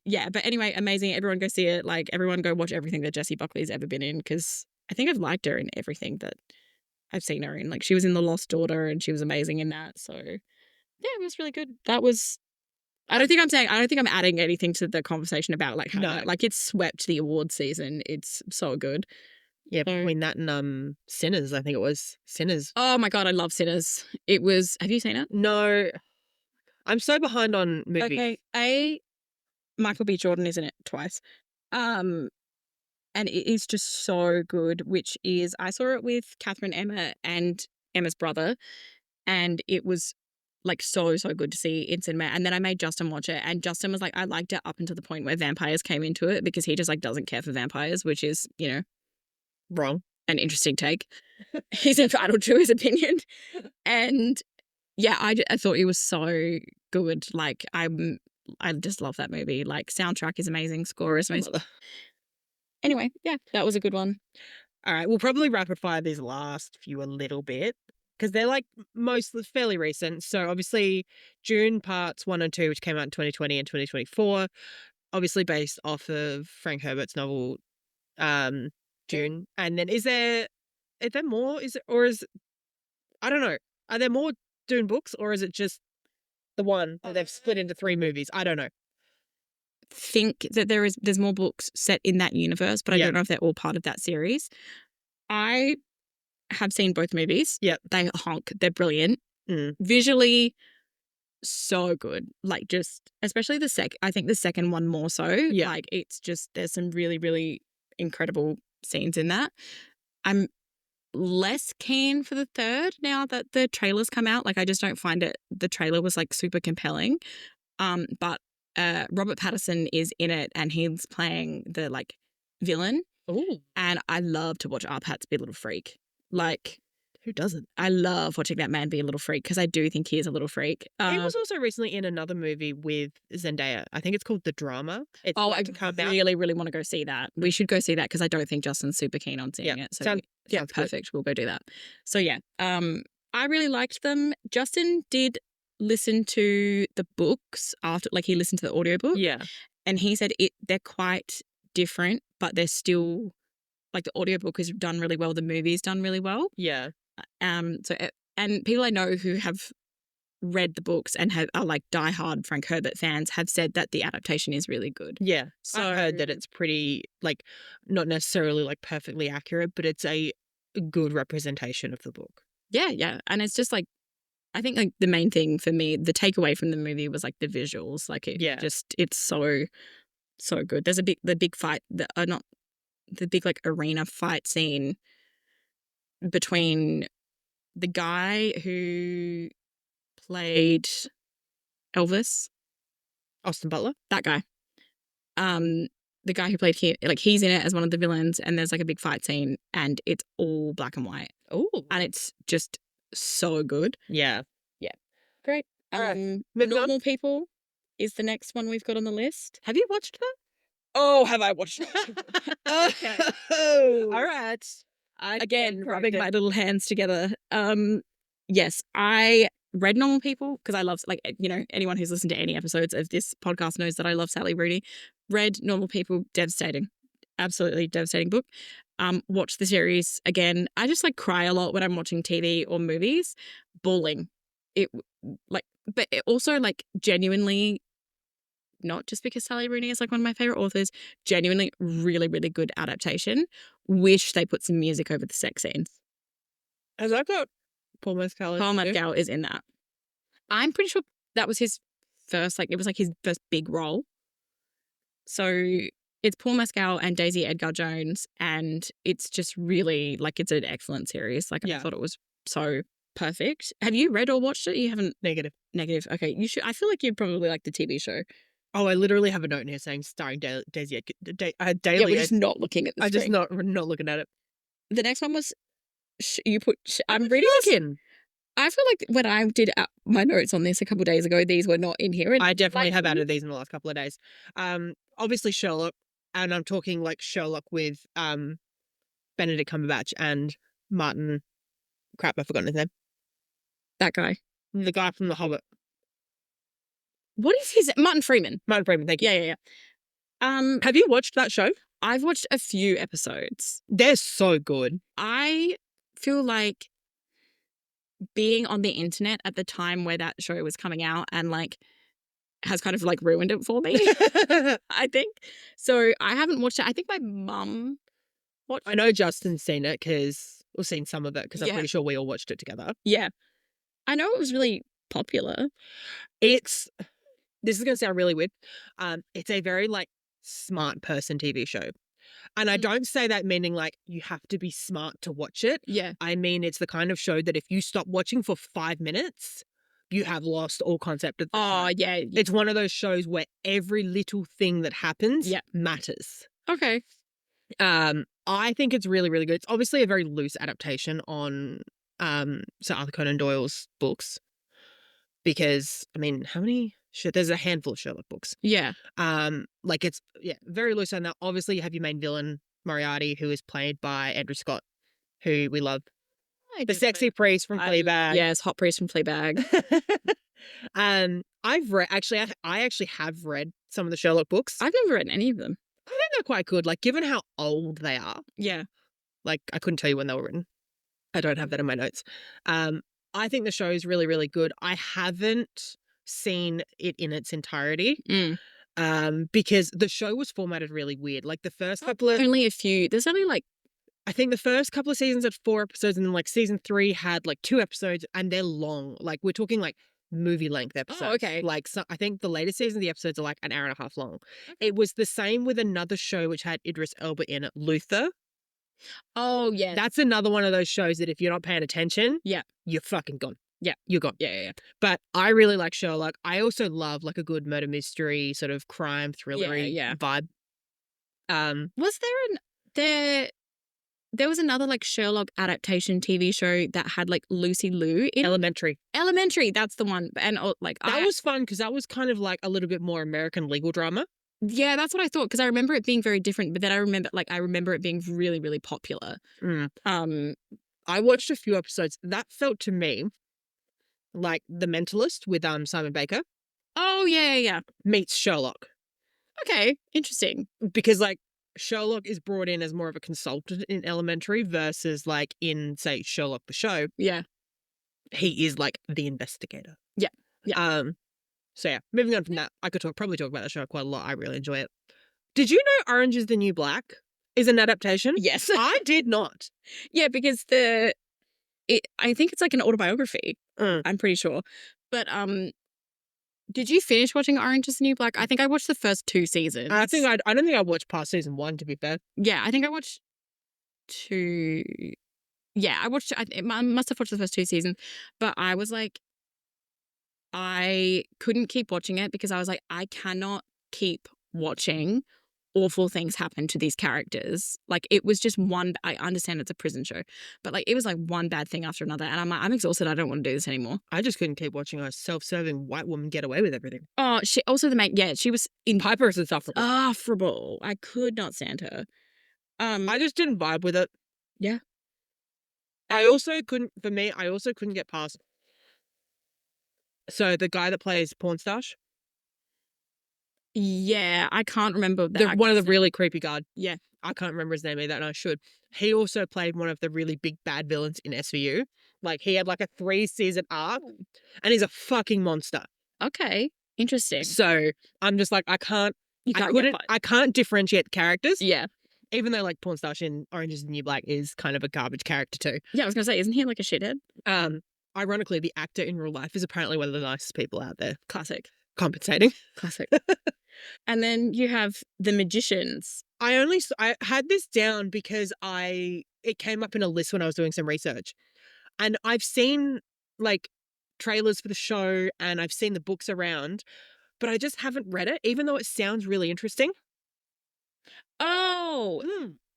yeah, but anyway, amazing. Everyone go see it. Like everyone go watch everything that Jessie Buckley's ever been in, because I think I've liked her in everything that I've seen her in. Like she was in The Lost Daughter and she was amazing in that. So yeah, it was really good. That was, I don't think I'm adding anything to the conversation about like Hannah. No. Like it's swept the award season. It's so good. Yeah, between that and Sinners, I think it was Sinners. Oh my God, I love Sinners. It was, have you seen it? No. I'm so behind on movies. Okay. Michael B. Jordan is in it twice. And it is just so good, which is, I saw it with Catherine Emma and Emma's brother, and it was like so, so good to see in cinema. And then I made Justin watch it, and Justin was like, I liked it up until the point where vampires came into it, because he just like doesn't care for vampires, which is, Wrong. an interesting take. He's entitled to his opinion. And yeah, I thought it was so good. Like I just love that movie. Like soundtrack is amazing, score is amazing. Anyway, yeah, that was a good one. All right, we'll probably rapid fire these last few a little bit because they're like mostly fairly recent. So obviously June parts 1 and 2, which came out in 2020 and 2024, obviously based off of Frank Herbert's novel June. And then is there more? I don't know. Are there more Dune books, or is it just the one that they've split into 3 movies? I don't know. Think that there's more books set in that universe, but I don't know if they're all part of that series. I have seen both movies. Yep. They honk. They're brilliant. Visually, so good. Like just, especially I think the second one more so. Yeah. Like it's just, there's some really, really incredible scenes in that. I'm less keen for the third now that the trailer's come out. Like, I just don't find it. The trailer was like super compelling. But Robert Pattinson is in it, and he's playing the like villain. Ooh, And I love to watch Pats be a little freak. Like, who doesn't? I love watching that man be a little freak because I do think he is a little freak. He was also recently in another movie with Zendaya. I think it's called The Drama. It's I about to come out. really, really want to go see that. We should go see that because I don't think Justin's super keen on seeing it. So sounds good. perfect. We'll go do that. So yeah, I really liked them. Justin did listen to the books after, like he listened to the audiobook. Yeah. And he said they're quite different, but they're still like the audiobook is done really well. The movie's done really well. Yeah. And people I know who have read the books and are like diehard Frank Herbert fans have said that the adaptation is really good. Yeah. So I've heard that it's pretty, like, not necessarily like perfectly accurate, but it's a good representation of the book. yeah. And it's just like, I think like the main thing for me, the takeaway from the movie was like the visuals. Like it's so good. There's the big fight, not the big like arena fight scene between the guy who played Elvis, Austin Butler? that guy. The guy who played here, like he's in it as one of the villains, and there's like a big fight scene, and it's all black and white. Oh. And it's just so good. Yeah. Great. All right. Normal People is the next one we've got on the list. Have you watched that? Oh, have I watched it? Okay. All right. Again, rubbing my little hands together. Yes, I read Normal People because I love, like, you know, anyone who's listened to any episodes of this podcast knows that I love Sally Rooney. Read Normal People, devastating, absolutely devastating book. Watched the series again. I just like cry a lot when I'm watching TV or movies, bawling. But it also like genuinely, not just because Sally Rooney is like one of my favorite authors, genuinely really, really good adaptation. Wish they put some music over the sex scenes. Has that got Paul Mescal? Paul Mescal is in that. I'm pretty sure that was his first, like, it was like his first big role. So it's Paul Mescal and Daisy Edgar Jones, and it's just really, like, it's an excellent series. Like, I thought it was so perfect. Have you read or watched it? You haven't? Negative. Okay, you should. I feel like you'd probably like the TV show. Oh, I literally have a note in here saying starring Daisy Daily. Yeah, we're just not looking at the screen. I'm just not looking at it. The next one was I'm reading this. I feel like when I did my notes on this a couple of days ago, these were not in here. I definitely have added these in the last couple of days. Obviously Sherlock, and I'm talking like Sherlock with Benedict Cumberbatch and Martin. Crap, I've forgotten his name. That guy. The guy from The Hobbit. What is his? Martin Freeman. Martin Freeman, thank you. Yeah. Have you watched that show? I've watched a few episodes. They're so good. I feel like being on the internet at the time where that show was coming out and like has kind of like ruined it for me. I think. So I haven't watched it. I think my mum watched it. I know Justin's seen it we've seen some of it because I'm pretty sure we all watched it together. Yeah. I know it was really popular. This is going to sound really weird. It's a very like smart person TV show. And I don't say that meaning like you have to be smart to watch it. Yeah. I mean, it's the kind of show that if you stop watching for 5 minutes, you have lost all concept of the show. Yeah. It's one of those shows where every little thing that happens matters. Okay. I think it's really, really good. It's obviously a very loose adaptation on Sir Arthur Conan Doyle's books. Because, I mean, there's a handful of Sherlock books. Yeah. Like it's very loose on that. Obviously you have your main villain, Moriarty, who is played by Andrew Scott, who we love. The sexy priest from Fleabag. Yes, hot priest from Fleabag. I actually have read some of the Sherlock books. I've never read any of them. I think they're quite good. Like, given how old they are. Yeah. Like, I couldn't tell you when they were written. I don't have that in my notes. I think the show is really, really good. I haven't seen it in its entirety. Because the show was formatted really weird. Like the first couple of... Only a few. There's only like... I think the first couple of seasons had 4 episodes, and then like season 3 had like 2 episodes, and they're long. Like we're talking like movie length episodes. okay. Like, so I think the latest season, the episodes are like an hour and a half long. Okay. It was the same with another show which had Idris Elba in it, Luther. Oh, yeah. That's another one of those shows that if you're not paying attention, Yeah. you're fucking gone. Yeah. You're gone. Yeah. But I really like Sherlock. I also love like a good murder mystery, sort of crime thrillery Yeah. vibe. Was there was another like Sherlock adaptation TV show that had like Lucy Liu in Elementary. Elementary, that's the one. And like That was fun because that was kind of like a little bit more American legal drama. yeah, that's what I thought because I remember it being very different, but then I remember it being really, really popular. Mm. I watched a few episodes. That felt to me like The Mentalist with Simon Baker Oh yeah. meets Sherlock. Okay, interesting. Because like Sherlock is brought in as more of a consultant in Elementary versus like in, say, Sherlock the show, Yeah. he is like the investigator. Yeah. So yeah, moving on from that, I could probably talk about the show quite a lot. I really enjoy it. Did you know Orange is the New Black is an adaptation? Yes. I did not. Yeah, because I think it's like an autobiography. I'm pretty sure. But did you finish watching Orange is the New Black? I think I watched the first 2 seasons. I don't think I watched past season 1, to be fair. Yeah, I think I watched 2. Yeah, I must have watched the first 2 seasons, but I was like, I couldn't keep watching it because I was like, I cannot keep watching awful things happen to these characters. Like it was just I understand it's a prison show, but like it was like one bad thing after another. And I'm like, I'm exhausted. I don't want to do this anymore. I just couldn't keep watching a self-serving white woman get away with everything. Oh, she also she was Piper is insufferable. Insufferable. I could not stand her. I just didn't vibe with it. Yeah. I also couldn't get past. So the guy that plays Pornstache, Yeah, I can't remember that. one of the really creepy guard. Yeah. I can't remember his name either, and I should. He also played one of the really big bad villains in SVU. Like he had like a 3-season arc, and he's a fucking monster. Okay, interesting. So I'm just like, I can't differentiate the characters. Yeah. Even though like Pornstache in Orange is the New Black is kind of a garbage character too. Yeah, I was gonna say, isn't he like a shithead? Ironically, the actor in real life is apparently one of the nicest people out there. Classic. Compensating. Classic. And then you have The Magicians. I had this down because it came up in a list when I was doing some research. And I've seen like trailers for the show and I've seen the books around, but I just haven't read it, even though it sounds really interesting. Oh,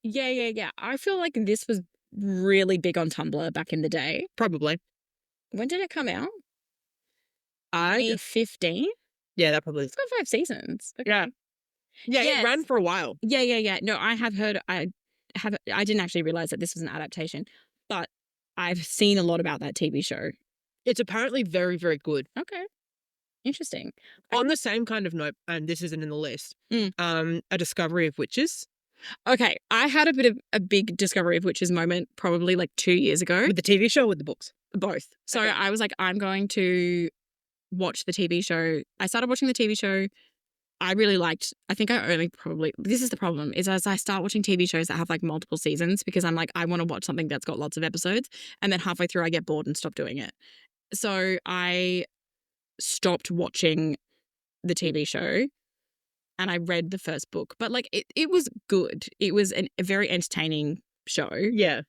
yeah. I feel like this was really big on Tumblr back in the day. Probably. When did it come out? 2015? Yeah, that probably is. It's got 5 seasons. Okay. Yeah. Yeah, Yes. It ran for a while. Yeah. No, I have heard. I didn't actually realize that this was an adaptation, but I've seen a lot about that TV show. It's apparently very, very good. Okay. Interesting. On the same kind of note, and this isn't in the list, A Discovery of Witches. Okay, I had a big Discovery of Witches moment probably like 2 years ago. With the TV show or with the books? Both. So Okay. I was like, I'm going to watch the TV show. I started watching the TV show. I really liked, this is the problem, is as I start watching TV shows that have like multiple seasons because I'm like, I want to watch something that's got lots of episodes. And then halfway through I get bored and stop doing it. So I stopped watching the TV show and I read the first book. But like it was good. It was a very entertaining show. Yeah.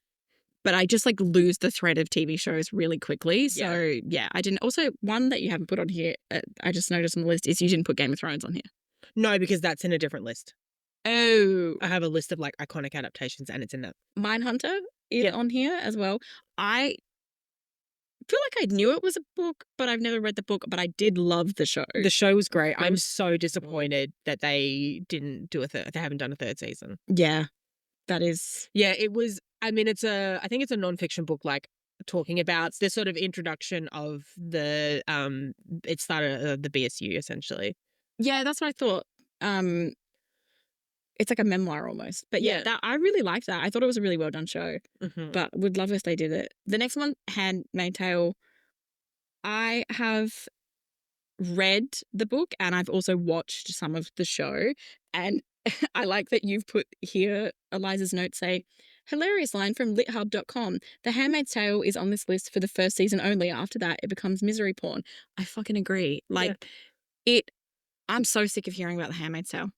But I just like lose the thread of TV shows really quickly. So yeah, I didn't. Also, one that you haven't put on here, I just noticed on the list is you didn't put Game of Thrones on here. No, because that's in a different list. Oh. I have a list of like iconic adaptations and it's in that. Mindhunter is on here as well. I feel like I knew it was a book, but I've never read the book, but I did love the show. The show was great. I'm so disappointed that they didn't do they haven't done a 3rd season. Yeah. That is. Yeah, it was, I mean, I think it's a nonfiction book, like talking about this sort of introduction of the, it started the BSU essentially. Yeah, that's what I thought. It's like a memoir almost. But yeah, I really liked that. I thought it was a really well done show. Mm-hmm. But would love if they did it. The next one, Handmaid's Tale. I have read the book and I've also watched some of the show. And I like that you've put here Eliza's notes say, hilarious line from lithub.com. The Handmaid's Tale is on this list for the first season only. After that, it becomes misery porn. I fucking agree. Yeah. Like, it, I'm so sick of hearing about The Handmaid's Tale.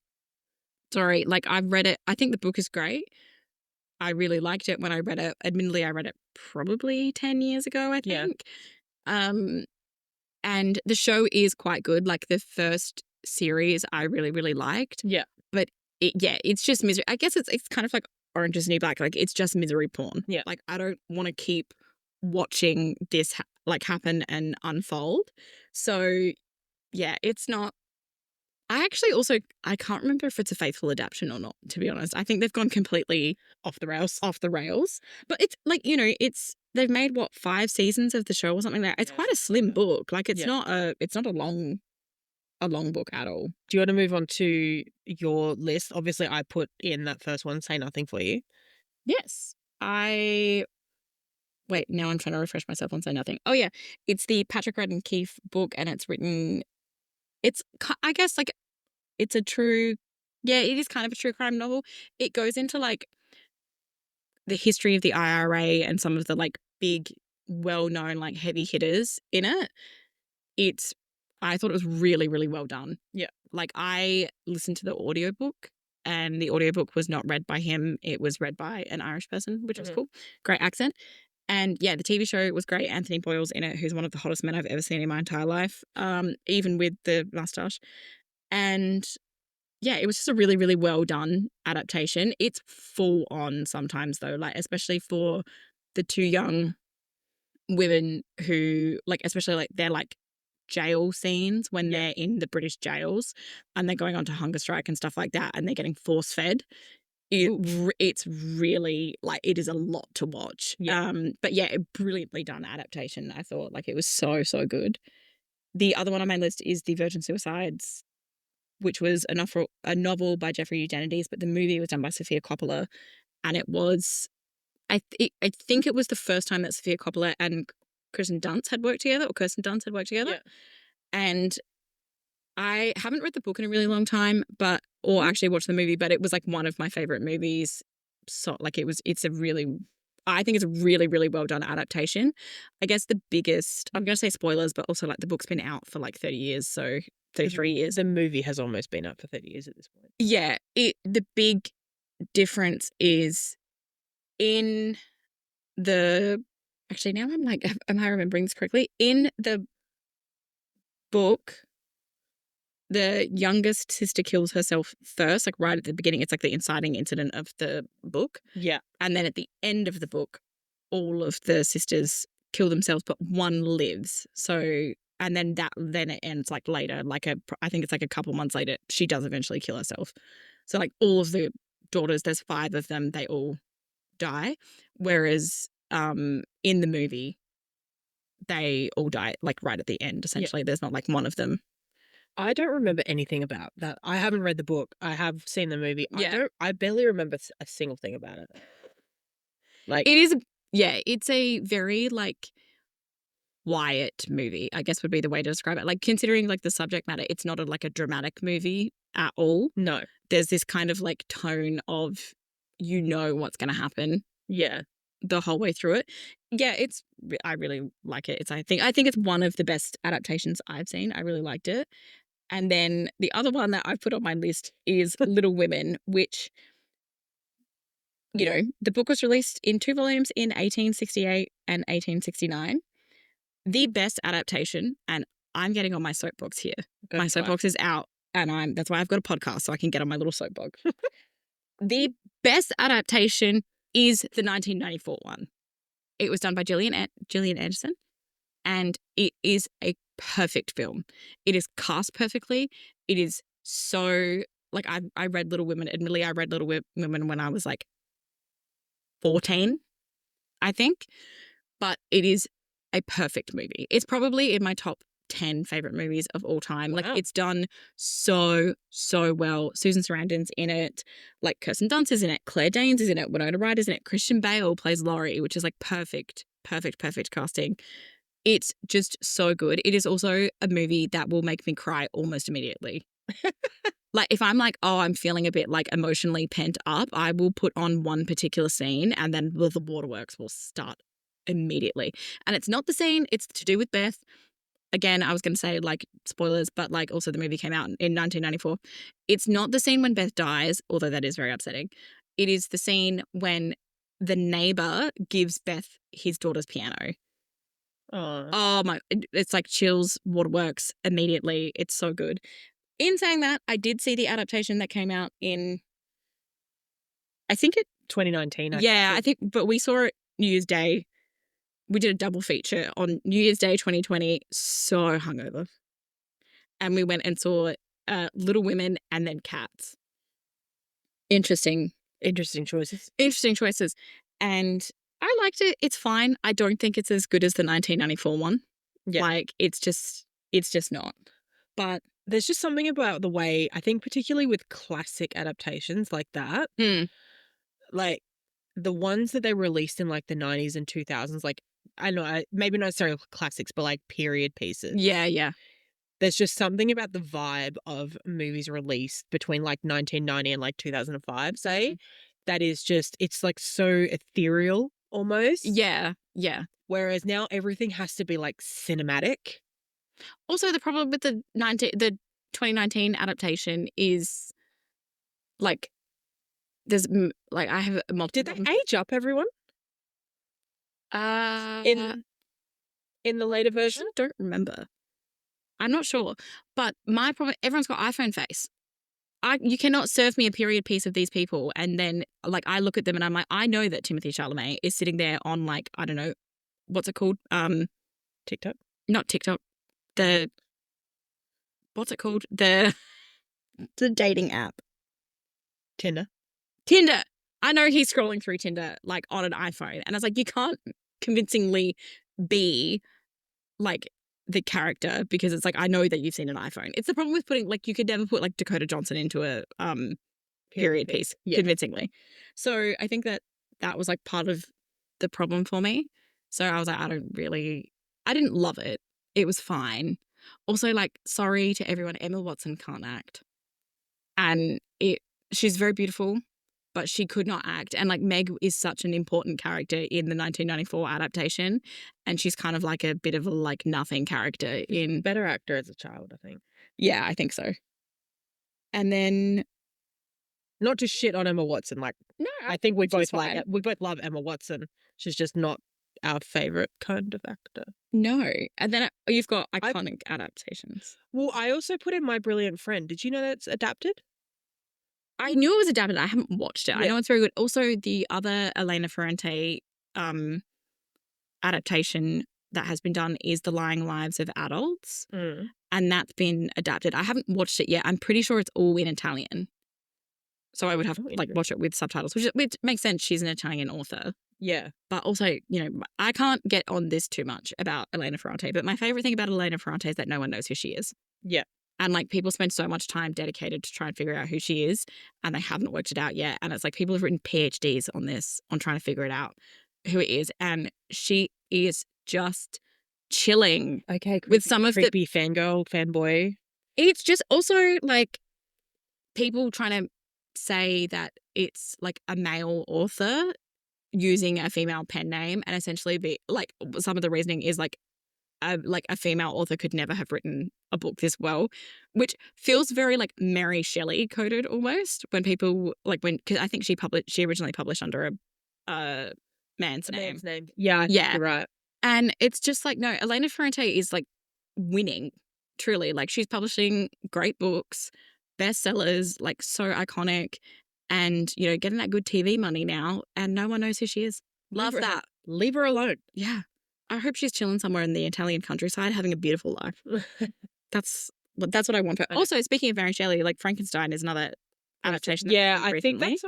Sorry, like, I've read it. I think the book is great. I really liked it when I read it. Admittedly, I read it probably 10 years ago, I Yeah. think. Um, and the show is quite good. Like, the first series I really, really liked. Yeah. But it's just misery. I guess it's kind of like Orange is the New Black. Like, it's just misery porn. Yeah. Like, I don't want to keep watching this happen and unfold. So yeah, it's not. I actually also I can't remember if it's a faithful adaptation or not. To be honest, I think they've gone completely Off the rails. off the rails. But it's like, it's they've made what 5 seasons of the show or something like that. It's Yeah, quite a slim book. Like, it's Yeah. not a long book at all. Do you want to move on to your list? Obviously, I put in that first one, Say Nothing for You. Yes. Wait, now I'm trying to refresh myself on Say Nothing. Oh, yeah. It's the Patrick Radden Keefe book, and I guess, like, it's a true, yeah, it is kind of a true crime novel. It goes into, like, the history of the IRA and some of the, like, big, well-known, like, heavy hitters in it. I thought it was really, really well done. Yeah. Like, I listened to the audiobook, and the audiobook was not read by him. It was read by an Irish person, which was cool. Great accent. And yeah, the TV show was great. Anthony Boyle's in it, who's one of the hottest men I've ever seen in my entire life, even with the mustache. And yeah, it was just a really, really well done adaptation. It's full on sometimes, though, like, especially for the two young women who, like, especially, like, they're like jail scenes when they're in the British jails and they're going on to hunger strike and stuff like that, and they're getting force fed. It's really, like, it is a lot to watch. Yeah. But yeah, a brilliantly done adaptation. I thought, like, it was so, so good. The other one on my list is The Virgin Suicides, which was a novel by Jeffrey Eugenides, but the movie was done by Sofia Coppola, and it was, I think it was the first time that Sofia Coppola and Kirsten Dunst had worked together, Yeah. and I haven't read the book in a really long time, or actually watched the movie, but it was, like, one of my favorite movies. So, like, I think it's a really, really well done adaptation. I guess I'm going to say spoilers, but also, like, the book's been out for like 30 years, so 33 years. The movie has almost been out for 30 years at this point. Yeah, the big difference is in the, actually, now I'm like, am I remembering this correctly? In the book, the youngest sister kills herself first, like, right at the beginning. It's like the inciting incident of the book. Yeah. And then at the end of the book, all of the sisters kill themselves, but one lives. So, and then it ends, like, later, I think it's like a couple months later, she does eventually kill herself. So, like, all of the daughters, there's 5 of them, they all die. Whereas in the movie, they all die, like, right at the end, essentially. There's not, like, one of them. I don't remember anything about that. I haven't read the book. I have seen the movie. Yeah. I barely remember a single thing about it. Like, It is, it's a very, like, quiet movie, I guess would be the way to describe it. Like, considering, like, the subject matter, it's not like a dramatic movie at all. no. There's this kind of, like, tone of, what's going to happen Yeah. the whole way through it. Yeah, I really like it. I think it's one of the best adaptations I've seen. I really liked it. And then the other one that I've put on my list is Little Women, which, the book was released in 2 volumes in 1868 and 1869. The best adaptation, and I'm getting on my soapbox here. My soapbox is out, and that's why I've got a podcast, so I can get on my little soapbox. The best adaptation is the 1994 one. It was done by Gillian Anderson, and it is a perfect film. It is cast perfectly. It is so, like, I read Little Women. Admittedly, I read Little Women when I was, like, 14, I think. But it is a perfect movie. It's probably in my top 10 favorite movies of all time. Wow. Like, it's done so, so well. Susan Sarandon's in it. Like, Kirsten Dunst is in it. Claire Danes is in it. Winona Ryder's in it. Christian Bale plays Laurie, which is, like, perfect casting. It's just so good. It is also a movie that will make me cry almost immediately. Like, if I'm like, oh, I'm feeling a bit like emotionally pent up, I will put on one particular scene and then the waterworks will start immediately. And it's not the scene, it's to do with Beth. Again, I was going to say like spoilers, but like also the movie came out in 1994. It's not the scene when Beth dies, although that is very upsetting. It is the scene when the neighbor gives Beth his daughter's piano. Oh, Oh my, it's like chills, waterworks immediately. It's so good. In saying that, I did see the adaptation that came out in, I think it, 2019. yeah, I think, but we saw it New Year's Day. We did a double feature on New Year's Day 2020. So hungover. And we went and saw Little Women and then Cats. Interesting, Interesting choices. interesting choices. And I liked it. It's fine. I don't think it's as good as the 1994 one. Yeah. Like, it's just not. But There's just something about the way, I think, particularly with classic adaptations like that, like the ones that they released in like the 90s and 2000s, like, I know, maybe not necessarily classics, but like period pieces. yeah. There's just something about the vibe of movies released between like 1990 and like 2005, say, that is just, it's like so ethereal almost. Yeah. Whereas now everything has to be like cinematic. Also, the problem with the 2019 adaptation is like there's like I have multiple. Did they age up everyone Uh, in the later I version? don't remember. I'm not sure. But my problem, everyone's got iPhone face. You cannot serve me a period piece of these people and then like I look at them and I'm like, I know that Timothy Chalamet is sitting there on like, I don't know, what's it called? TikTok, Not TikTok. The what's it called? The dating app. Tinder. Tinder. I know he's scrolling through Tinder like on an iPhone. And I was like, you can't convincingly be like the character because it's like, I know that you've seen an iPhone. It's the problem with putting like, you could never put like Dakota Johnson into a period piece convincingly. So I think that was like part of the problem for me. So I was like, I didn't love it. It was fine. Also, like, sorry to everyone, Emma Watson can't act. And she's very beautiful, but she could not act. And like Meg is such an important character in the 1994 adaptation. And she's kind of like a bit of a like nothing character in. Better actor as a child, I think. Yeah, I think so. And then not to shit on Emma Watson. Like, no, I think we both fine. like it. We both love Emma Watson. She's just not our favorite kind of actor. No. And then you've got iconic adaptations. Well, I also put in My Brilliant Friend. Did you know that's adapted? I knew it was adapted. I haven't watched it. Yeah. I know it's very good. Also, the other Elena Ferrante adaptation that has been done is The Lying Lives of Adults. And that's been adapted. I haven't watched it yet. I'm pretty sure it's all in Italian. So I would have to like watch it with subtitles, which makes sense. She's an Italian author. Yeah. But also, you know, I can't get on this too much about Elena Ferrante. But my favorite thing about Elena Ferrante is that no one knows who she is. Yeah. And like people spend so much time dedicated to try and figure out who she is, and they haven't worked it out yet. And it's like people have written PhDs on this, on trying to figure it out who it is. And she is just chilling. Okay. With some of the creepy fangirl, fanboy. It's just also like people trying to say that it's like a male author using a female pen name, and essentially be like some of the reasoning is like a female author could never have written a book this well, which feels very like Mary Shelley coded almost when people like because I think she originally published under a man's name. Yeah, I think you're right. And it's just like, no, Elena Ferrante is like winning, truly. Like she's publishing great books, bestsellers, like so iconic, and you know, getting that good TV money now, and no one knows who she is. Love that. Leave her alone. Yeah. I hope she's chilling somewhere in the Italian countryside, having a beautiful life. That's what I want for her. Also, speaking of Mary Shelley, like Frankenstein is another adaptation. Yeah, I think that's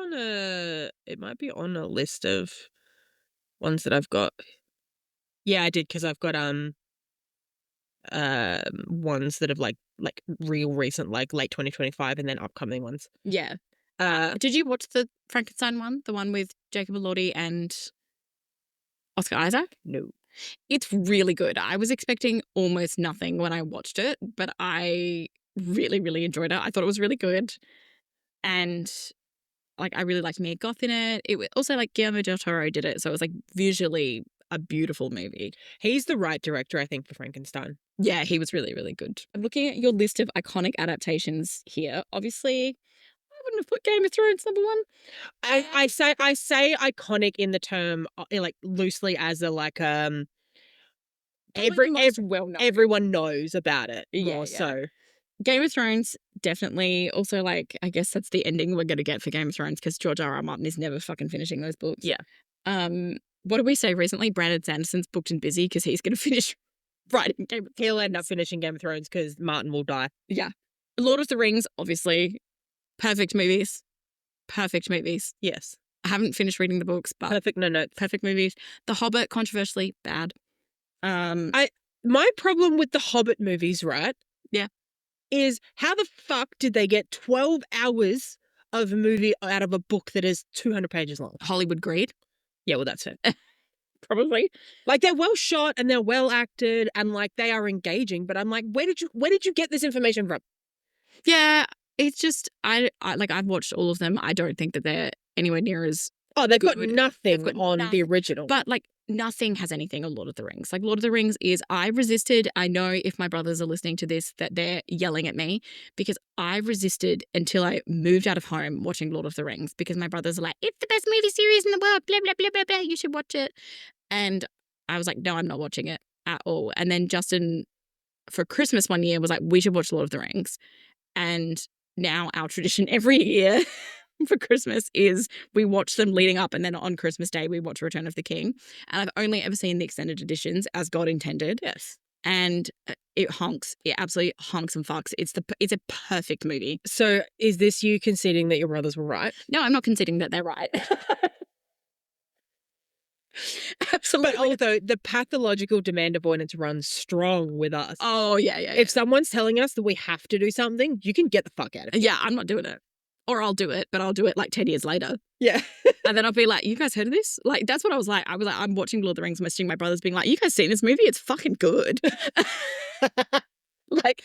it might be on a list of ones that I've got. Yeah, I did, because I've got ones that have like real recent, like late 2025, and then upcoming ones. Yeah. Did you watch the Frankenstein one? The one with Jacob Elordi and Oscar Isaac? No. It's really good. I was expecting almost nothing when I watched it, but I really, really enjoyed it. I thought it was really good. And like, I really liked Mia Goth in it. It was also like Guillermo del Toro did it. So it was like visually a beautiful movie. He's the right director, I think, for Frankenstein. Yeah, he was really, really good. I'm looking at your list of iconic adaptations here. Obviously, I wouldn't have put Game of Thrones number one. I say iconic in the term like loosely as a like Well known. everyone knows about it more Yeah. so. Game of Thrones, definitely. Also, like, I guess that's the ending we're going to get for Game of Thrones because George R. R. Martin is never fucking finishing those books. Yeah. What did we say recently? Brandon Sanderson's booked and busy because he's going to finish writing Game of Thrones. He'll end up finishing Game of Thrones because Martin will die. Yeah. Lord of the Rings, obviously. Perfect movies. Yes. I haven't finished reading the books, but Perfect no notes. perfect movies. The Hobbit, controversially, bad. My problem with the Hobbit movies, right? Yeah. Is how the fuck did they get 12 hours of a movie out of a book that is 200 pages long? Hollywood greed. Yeah, well, that's it. Probably. Like, they're well shot and they're well acted and like they are engaging, but I'm like, where did you get this information from? Yeah, it's just I like I've watched all of them. I don't think that they're anywhere near as Oh, they've got good. nothing They've got on the nothing. original. But like nothing has anything on Lord of the Rings. Like Lord of the Rings is I resisted. I know if my brothers are listening to this that they're yelling at me because I resisted until I moved out of home watching Lord of the Rings because my brothers are like, it's the best movie series in the world, blah, blah, blah, blah, blah. You should watch it. And I was like, no, I'm not watching it at all. And then Justin, for Christmas one year, was like, we should watch Lord of the Rings. And now our tradition every year for Christmas is we watch them leading up and then on Christmas Day we watch Return of the King. And I've only ever seen the extended editions as God intended. Yes. And it honks. It absolutely honks and fucks. It's a perfect movie. So is this you conceding that your brothers were right? No, I'm not conceding that they're right. Absolutely. But although the pathological demand avoidance runs strong with us. Oh, yeah. If someone's telling us that we have to do something, you can get the fuck out of it. Yeah, I'm not doing it. Or I'll do it, but I'll do it like 10 years later. Yeah. And then I'll be like, you guys heard of this? Like, that's what I was like. I was like, I'm watching Lord of the Rings, messaging my brothers being like, you guys seen this movie? It's fucking good. Like,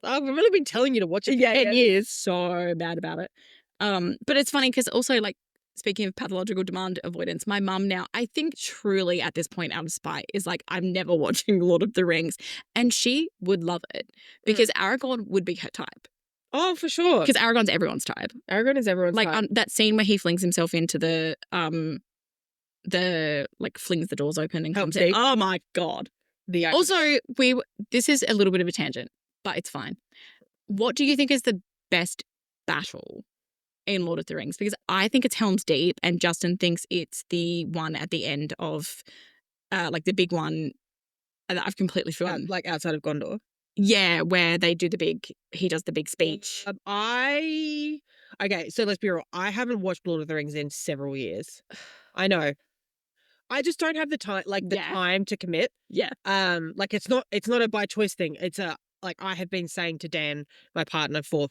I've really been telling you to watch it for 10 years. So bad about it. But it's funny because also like, speaking of pathological demand avoidance, my mum now, I think truly at this point out of spite, is like, I'm never watching Lord of the Rings. And she would love it because Aragorn would be her type. Oh, for sure. Because Aragorn's everyone's type. Aragorn is everyone's type. Like that scene where he flings himself into the like flings the doors open and comes in. Oh my God. Also, this is a little bit of a tangent, but it's fine. What do you think is the best battle in Lord of the Rings? Because I think it's Helm's Deep and Justin thinks it's the one at the end of like the big one that I've completely forgotten. Like outside of Gondor. Yeah, where they do he does the big speech. Okay, so let's be real. I haven't watched Lord of the Rings in several years. I know. I just don't have the time, time to commit. Yeah. Like it's not a by choice thing. It's like I have been saying to Dan, my partner, for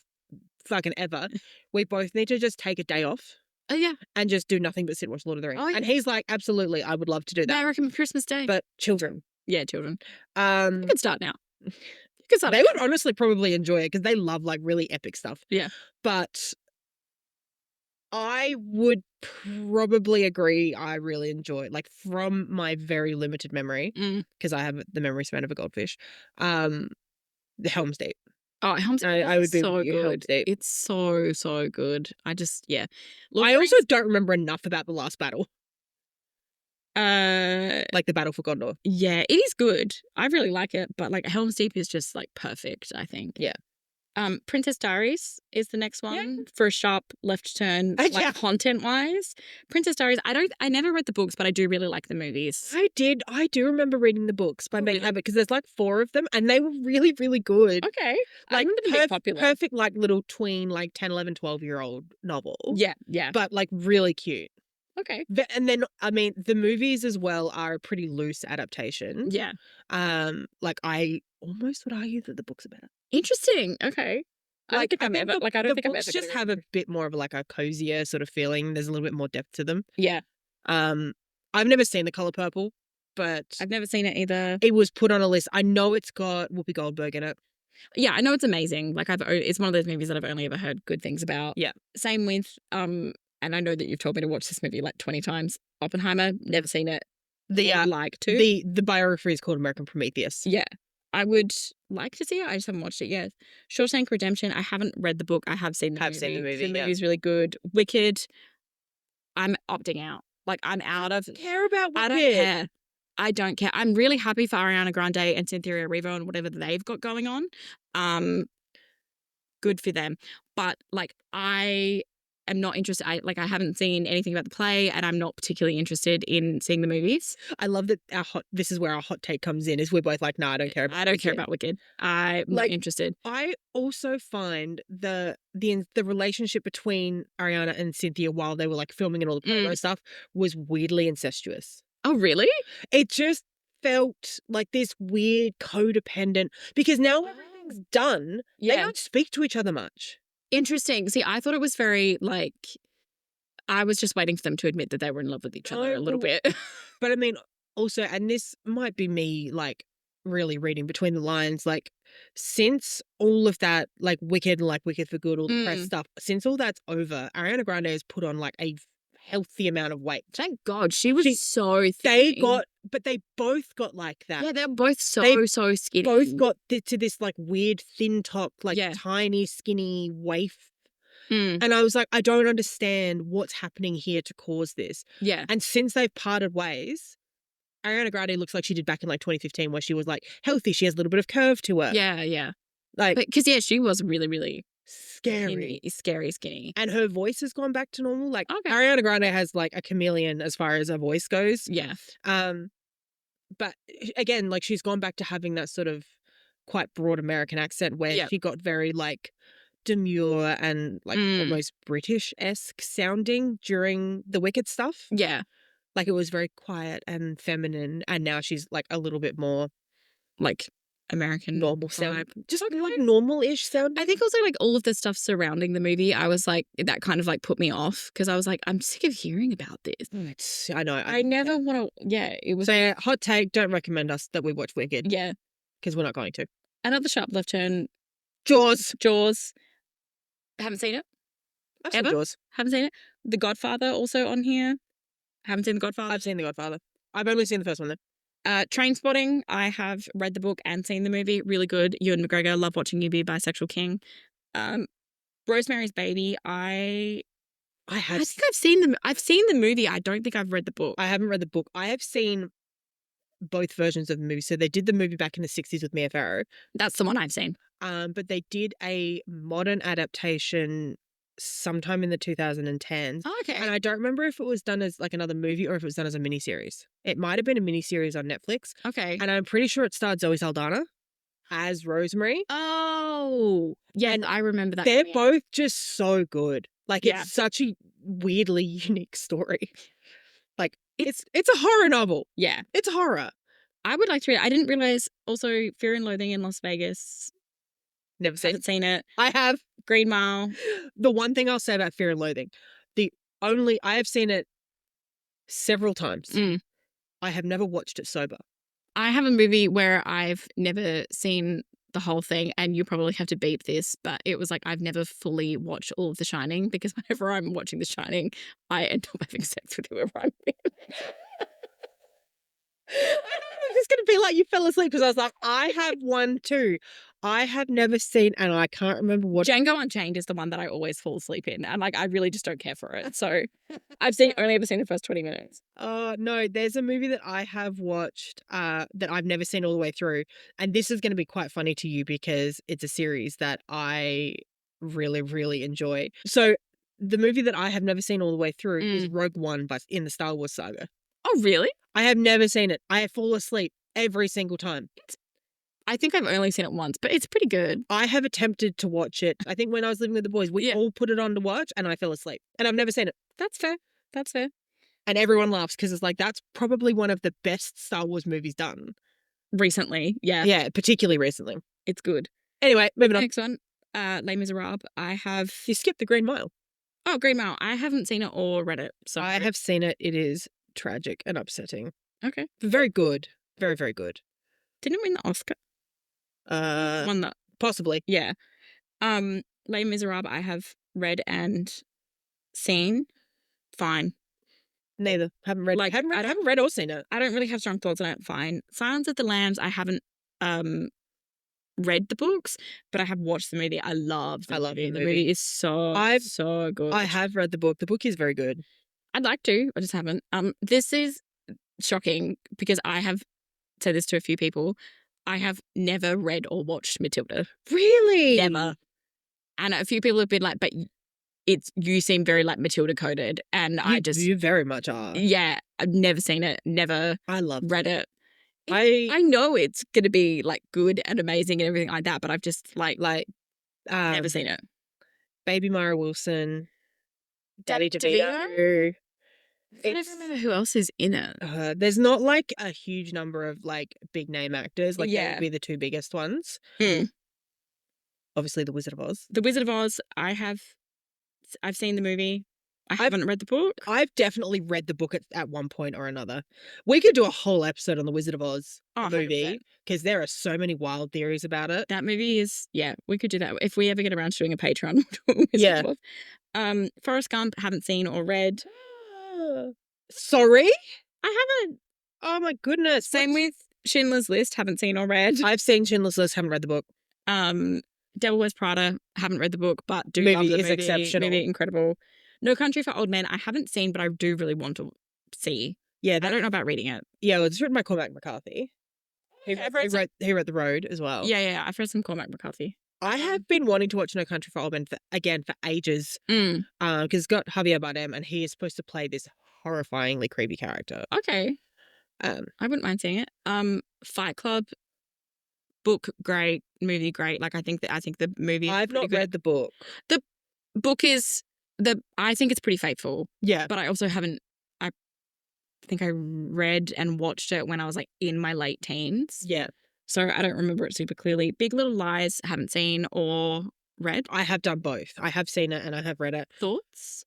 fucking ever, we both need to just take a day off. Oh yeah. And just do nothing but sit and watch Lord of the Rings. Oh, yeah. And he's like, absolutely, I would love to do that. Yeah, I reckon Christmas Day. But children. Yeah, children. You can start now. They would honestly probably enjoy it because they love like really epic stuff. Yeah. But I would probably agree I really enjoy it. Like from my very limited memory, because I have the memory span of a goldfish, the Helm's Deep. Oh, Helm's Deep. I would be so good. Helm's Deep. It's so good. I just, yeah. I also don't remember enough about the last battle. Like the battle for Gondor. Yeah, it is good. I really like it, but like Helm's Deep is just like perfect, I think. Yeah. Princess Diaries is the next one for a sharp left turn, like content wise. Princess Diaries, I never read the books, but I do really like the movies. I do remember reading the books by Meg Abbott because there's like 4 of them and they were really, really good. Okay. Like popular. Perfect like little tween, like 10, 11, 12-year-old novel. Yeah. But like really cute. Okay. And then, I mean, the movies as well are a pretty loose adaptation. Yeah. Like I almost would argue that the books are better. Interesting. Okay. I don't think the books just have a bit more of like a cozier sort of feeling. There's a little bit more depth to them. Yeah. I've never seen The Color Purple, but I've never seen it either. It was put on a list. I know it's got Whoopi Goldberg in it. Yeah, I know it's amazing. Like it's one of those movies that I've only ever heard good things about. Yeah. Same with and I know that you've told me to watch this movie like 20 times. Oppenheimer, never seen it. The Would like to. the biography is called American Prometheus. Yeah. I would like to see it. I just haven't watched it yet. Shawshank Redemption, I haven't read the book. I have seen the movie. Seen the movie. The Yeah. movie's really good. Wicked, I'm opting out. Like I'm out of Care about I don't care. I don't care. I'm really happy for Ariana Grande and Cynthia Erivo and whatever they've got going on. Good for them. But like I am not interested. I haven't seen anything about the play, and I'm not particularly interested in seeing the movies. I love that this is where our hot take comes in. Is we're both like, no, I don't care. I don't care about Wicked. I'm not interested. I also find the relationship between Ariana and Cynthia while they were like filming and all the promo stuff was weirdly incestuous. Oh, really? It just felt like this weird codependent because now everything's done. They don't speak to each other much. Interesting. See, I thought it was very like I was just waiting for them to admit that they were in love with each other a little bit. But I mean, also, and this might be me like really reading between the lines, like since all of that, like Wicked for Good, all the press stuff, since all that's over, Ariana Grande has put on like a healthy amount of weight. Thank God. She was so thin. They both got like that. Yeah, they're both so skinny. Both got to this like weird thin top, like tiny, skinny waif. And I was like, I don't understand what's happening here to cause this. Yeah. And since they've parted ways, Ariana Grande looks like she did back in like 2015 where she was like healthy. She has a little bit of curve to her. Yeah, yeah. Like, because she was really, really scary. Skinny. And her voice has gone back to normal. Like Ariana Grande has like a chameleon as far as her voice goes. Yeah. But again, like she's gone back to having that sort of quite broad American accent where she got very like demure and like almost British-esque sounding during the Wicked stuff. Yeah. Like it was very quiet and feminine, and now she's like a little bit more like American normal sound. Just like normal-ish sound. I think also like all of the stuff surrounding the movie, I was like that kind of like put me off because I was like, I'm sick of hearing about this. I know. I never want to it was so hot take, don't recommend us that we watch Wicked. Yeah. Because we're not going to. Another sharp left turn. Jaws. Haven't seen it. I've seen Jaws. Haven't seen it. The Godfather also on here. Haven't seen The Godfather. I've seen The Godfather. I've only seen the first one though. Trainspotting, I have read the book and seen the movie. Really good. Ewan McGregor, love watching you be a bisexual king. Rosemary's Baby, I think I've seen the movie. I don't think I've read the book. I haven't read the book. I have seen both versions of the movie. So they did the movie back in the 60s with Mia Farrow. That's the one I've seen. But they did a modern adaptation sometime in the 2010s. Oh, okay. And I don't remember if it was done as like another movie or if it was done as a miniseries. It might have been a miniseries on Netflix. Okay. And I'm pretty sure it starred Zoe Saldana as Rosemary. Oh, yeah, and I remember that. They're both just so good. Like it's such a weirdly unique story. Like it's a horror novel. Yeah. It's horror. I would like to read it. I didn't realize also Fear and Loathing in Las Vegas. Never seen. Haven't seen it. I have. Green Mile. The one thing I'll say about Fear and Loathing, I have seen it several times. I have never watched it sober. I have a movie where I've never seen the whole thing, and you probably have to beep this, but it was like I've never fully watched all of The Shining because whenever I'm watching The Shining, I end up having sex with whoever I'm with. It's going to be like you fell asleep because I was like, I have one too. I have never seen, and I can't remember what. Django Unchained is the one that I always fall asleep in, and like I really just don't care for it. So I've only ever seen the first 20 minutes. No, there's a movie that I have watched that I've never seen all the way through, and this is going to be quite funny to you because it's a series that I really, really enjoy. So the movie that I have never seen all the way through is Rogue One, but in the Star Wars saga. Oh, really? I have never seen it. I fall asleep every single time. I think I've only seen it once, but it's pretty good. I have attempted to watch it. I think when I was living with the boys, we all put it on to watch and I fell asleep. And I've never seen it. That's fair. That's fair. And everyone laughs because it's like, that's probably one of the best Star Wars movies done. Recently, yeah. Yeah, particularly recently. It's good. Anyway, moving on. Next one, Les Miserables. You skipped the Green Mile. Oh, Green Mile. I haven't seen it or read it. So I have seen it. It is tragic and upsetting. Okay. Very good. Very, very good. Didn't it win the Oscar? Won Possibly. Yeah. Les Miserables I have read and seen. Fine. Neither. Haven't read. Like, Haven't read or seen it. I don't really have strong thoughts on it. Fine. Silence of the Lambs, I haven't read the books, but I have watched the movie. I love the I love movie. the The movie movie. is so good. I have read the book. The book is very good. I'd like to. I just haven't. This is shocking because I have said this to a few people. I have never read or watched Matilda. Really? Never. And a few people have been like, but you seem very like Matilda coded. And You very much are. yeah, I've never seen it, never I love read it. I I know it's going to be like good and amazing and everything like that, but I've just like never seen it. Baby Mara Wilson, Daddy DeVito? DeVito. I don't remember who else is in it. There's not like a huge number of like big name actors. Like they would be the two biggest ones. Mm. Obviously, The Wizard of Oz. The Wizard of Oz. I've seen the movie. I haven't read the book. I've definitely read the book at one point or another. We could do a whole episode on The Wizard of Oz movie because there are so many wild theories about it. That movie is, we could do that. If we ever get around to doing a Patreon, we'll do Wizard of Oz. Forrest Gump, haven't seen or read. Sorry? I haven't. Oh my goodness. Same with Schindler's List, haven't seen or read. I've seen Schindler's List, haven't read the book. Devil Wears Prada, haven't read the book, but do movie love the is exceptional. Movie incredible. No Country for Old Men, I haven't seen, but I do really want to see. Yeah, I don't know about reading it. Yeah, well, it's written by Cormac McCarthy. He wrote The Road as well. Yeah, I've read some Cormac McCarthy. I have been wanting to watch No Country for Old Men for ages. Because it's got Javier Bardem and he is supposed to play this horrifyingly creepy character. Okay. I wouldn't mind seeing it. Fight Club, book great, movie great. Like I think the movie. I've not read the book. The book is I think it's pretty faithful. Yeah, but I also haven't. I think I read and watched it when I was like in my late teens. Yeah, so I don't remember it super clearly. Big Little Lies, haven't seen or read. I have done both. I have seen it and I have read it. Thoughts?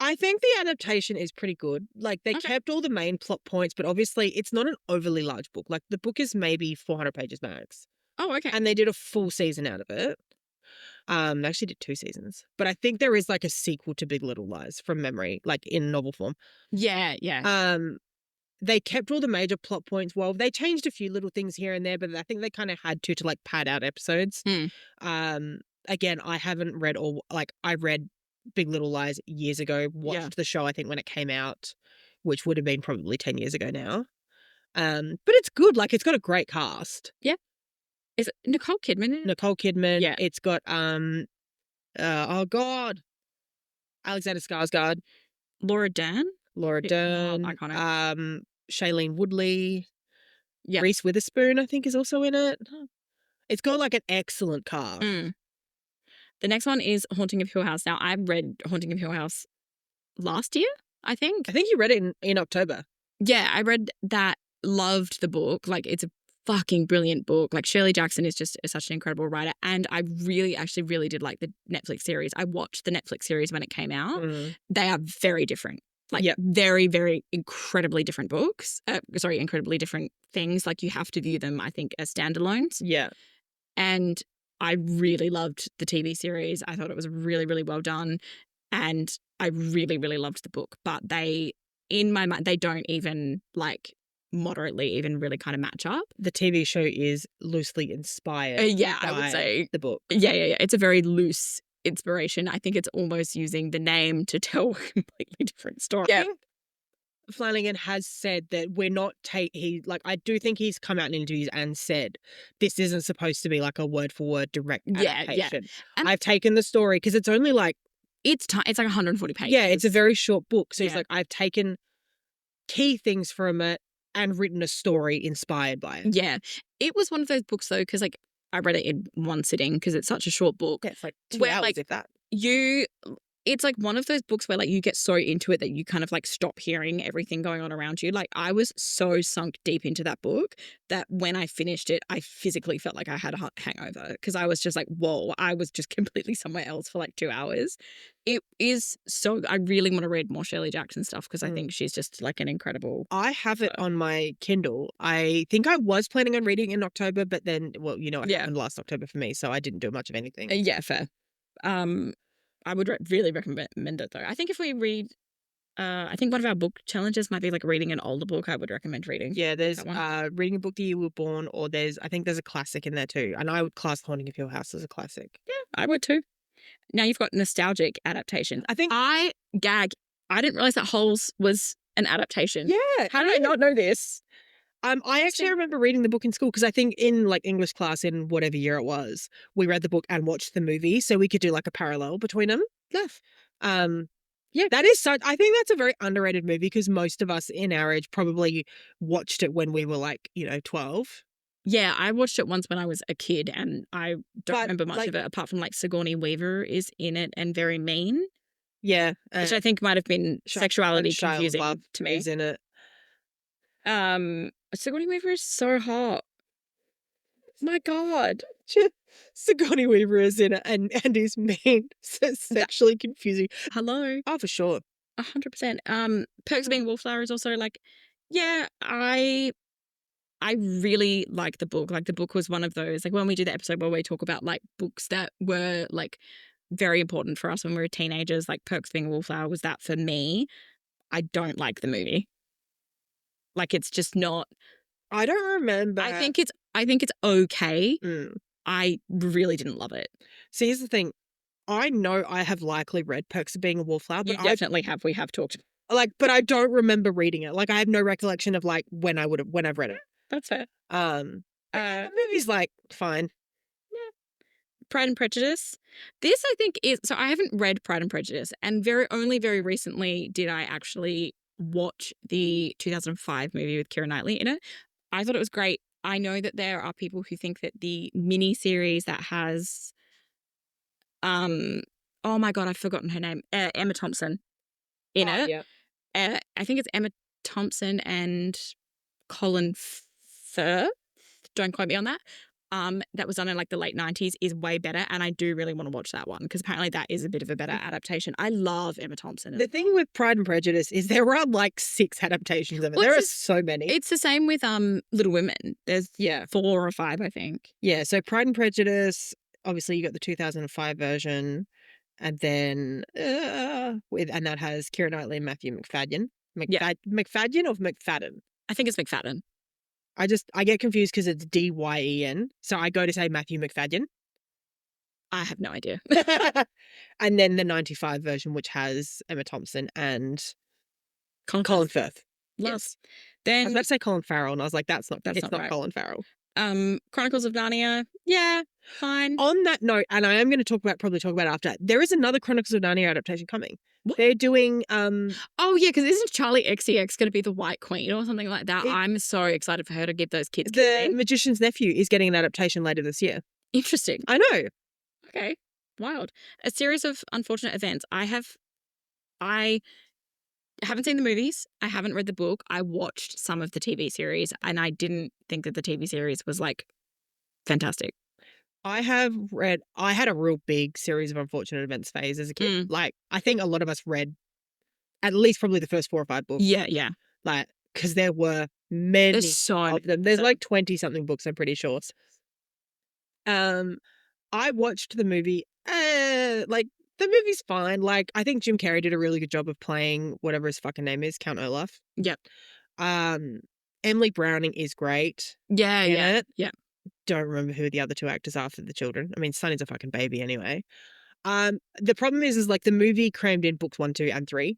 I think the adaptation is pretty good. Like they kept all the main plot points, but obviously it's not an overly large book. Like the book is maybe 400 pages max. Oh, okay. And they did a full season out of it. They actually did 2 seasons. But I think there is like a sequel to Big Little Lies from memory, like in novel form. Yeah. They kept all the major plot points. Well, they changed a few little things here and there, but I think they kind of had to like pad out episodes. Again, I haven't read I read Big Little Lies years ago, watched the show I think when it came out, which would have been probably 10 years ago now. But it's good. Like it's got a great cast. Yeah. Is it Nicole Kidman in it? Nicole Kidman. Yeah. It's got oh god, Alexander Skarsgård, Laura Dern, iconic. Shailene Woodley, yeah. Reese Witherspoon, I think, is also in it. It's got like an excellent cast. The next one is Haunting of Hill House. Now, I read Haunting of Hill House last year, I think. I think you read it in October. Yeah, I read that, loved the book. Like, it's a fucking brilliant book. Like, Shirley Jackson is just such an incredible writer. And I really did like the Netflix series. I watched the Netflix series when it came out. They are very different. Like, very, very incredibly different books. Incredibly different things. Like, you have to view them, I think, as standalones. Yeah. And I really loved the TV series. I thought it was really, really well done. And I really, really loved the book. But in my mind, they don't even like moderately even really kind of match up. The TV show is loosely inspired by I would say the book. Yeah. It's a very loose inspiration. I think it's almost using the name to tell a completely different story. Yeah. I think Flanagan has said that we're not I do think he's come out in interviews and said this isn't supposed to be like a word for word direct adaptation. And I've taken the story because it's only like it's like 140 pages. Yeah, it's a very short book. So he's like, I've taken key things from it and written a story inspired by it. Yeah. It was one of those books though, because like I read it in one sitting because it's such a short book. Yeah, it's like 2 hours like, if that. it's like one of those books where like you get so into it that you kind of like stop hearing everything going on around you. Like I was so sunk deep into that book that when I finished it, I physically felt like I had a hangover because I was just like, whoa, I was just completely somewhere else for like 2 hours. It is so, I really want to read more Shirley Jackson stuff because I think she's just like an incredible. I have it on my Kindle. I think I was planning on reading in October, but then, well, you know, it happened last October for me, so I didn't do much of anything. Yeah, fair. I would really recommend it though. I think if we read, I think one of our book challenges might be like reading an older book. I would recommend reading. Yeah, there's that one. reading a book the year we were born, or I think there's a classic in there too, and I would class Haunting of Hill House as a classic. Yeah, I would too. Now you've got nostalgic adaptation. I think I gag. I didn't realize that Holes was an adaptation. Yeah. How did I not know this? I actually remember reading the book in school because I think in like English class in whatever year it was, we read the book and watched the movie, so we could do like a parallel between them. Yes. Yeah, that is such. I think that's a very underrated movie because most of us in our age probably watched it when we were like, 12. Yeah, I watched it once when I was a kid and I don't But, remember much like- of it apart from like Sigourney Weaver is in it and very mean, Yeah, which I think might have been sexuality Shia confusing LaBeouf to me. is in it. Sigourney Weaver is so hot. My God. Sigourney Weaver is in it and is mean, sexually confusing. Hello. Oh, for sure. 100%. Perks of Being a Wallflower is also like, yeah, I really like the book. Like the book was one of those, like when we do the episode where we talk about like books that were like very important for us when we were teenagers, like Perks of Being a Wallflower was that for me. I don't like the movie. Like it's just not. I don't remember. I think it's okay. Mm. I really didn't love it. See, here's the thing. I know I have likely read Perks of Being a Wallflower, You but definitely have. We have talked. but I don't remember reading it. Like I have no recollection of like when I've read it. That's fair. The movie's like fine. Yeah. Pride and Prejudice. This I think is, so I haven't read Pride and Prejudice and very recently did I actually watch the 2005 movie with Keira Knightley in it. I thought it was great. I know that there are people who think that the mini series that has oh my God, I've forgotten her name. Emma Thompson in it. Yeah. I think it's Emma Thompson and Colin Firth. Don't quote me on that. That was done in like the late 90s is way better. And I do really want to watch that one because apparently that is a bit of a better adaptation. I love Emma Thompson. The thing with Pride and Prejudice is there are like 6 adaptations of it. There are so many. It's the same with Little Women. There's 4 or 5, I think. Yeah, so Pride and Prejudice, obviously you got the 2005 version, and then and that has Keira Knightley and Matthew McFadden. McFadden or McFadden? I think it's McFadden. I get confused because it's Dyen, so I go to say Matthew McFadden. I have no idea. And then the 95 version, which has Emma Thompson and Colin Firth. Yes. I was Then about to say Colin Farrell, and I was like, it's not right. Colin Farrell. Chronicles of Narnia. Yeah, fine. On that note, and I am going to probably talk about it after, there is another Chronicles of Narnia adaptation coming. What? They're doing oh yeah, because isn't Charlie XCX going to be the White Queen or something like that? I'm so excited for her to give those kids. The Magician's Nephew is getting an adaptation later this year. Interesting. I know. Okay. Wild. A series of unfortunate events. I haven't seen the movies. I haven't read the book. I watched some of the TV series and I didn't think that the TV series was like fantastic. I had a real big series of unfortunate events phase as a kid. Like, I think a lot of us read at least probably the first 4 or 5 books. Yeah. Like, because there were many of them. There's like 20 something books, I'm pretty sure. I watched the movie, like, the movie's fine. Like, I think Jim Carrey did a really good job of playing whatever his fucking name is, Count Olaf. Yep. Emily Browning is great. Yeah. Don't remember who the other 2 actors are for the children. I mean, Sonny's a fucking baby anyway. The problem is like the movie crammed in books 1, 2, and 3.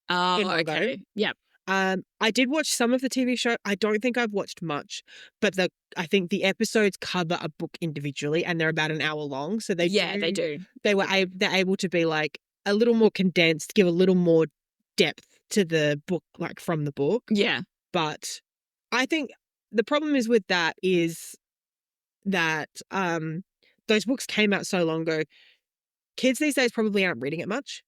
Oh, okay. Yeah. I did watch some of the TV show. I don't think I've watched much, but I think the episodes cover a book individually, and they're about an hour long. So they do. They're able to be like a little more condensed, give a little more depth to the book, like from the book. Yeah. But I think the problem is with that is that those books came out so long ago. Kids these days probably aren't reading it much.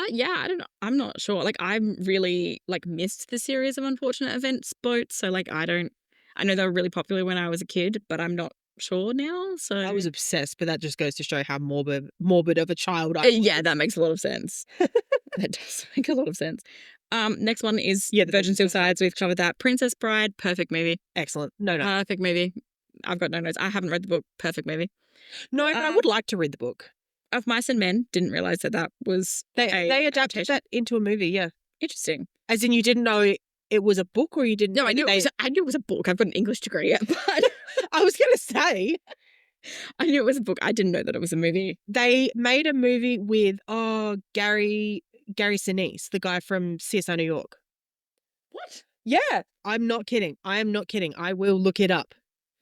Yeah, I don't know. I'm not sure. Like, I'm really like missed the series of unfortunate events boats. So like, I know they were really popular when I was a kid, but I'm not sure now. So I was obsessed, but that just goes to show how morbid of a child I yeah, was. that makes a lot of sense. That does make a lot of sense. Next one is Yeah, the Virgin Virgin Suicides. Suicides. We've covered that. Princess Bride, perfect movie. Excellent. No, no. Perfect movie. I've got no notes. I haven't read the book. Perfect movie. No, but I Um, would like to read the book. of Mice and Men, didn't realize that that was a They adapted adaptation. that into a movie, yeah. Interesting. As in you didn't know it was a book or you didn't No, I knew it they was. I knew it was a book. I've got an English degree, but I was gonna say I knew it was a book. I didn't know that it was a movie. they made a movie with Gary Sinise, the guy from CSI New York. What? Yeah, I'm not kidding. I am not kidding. I will look it up.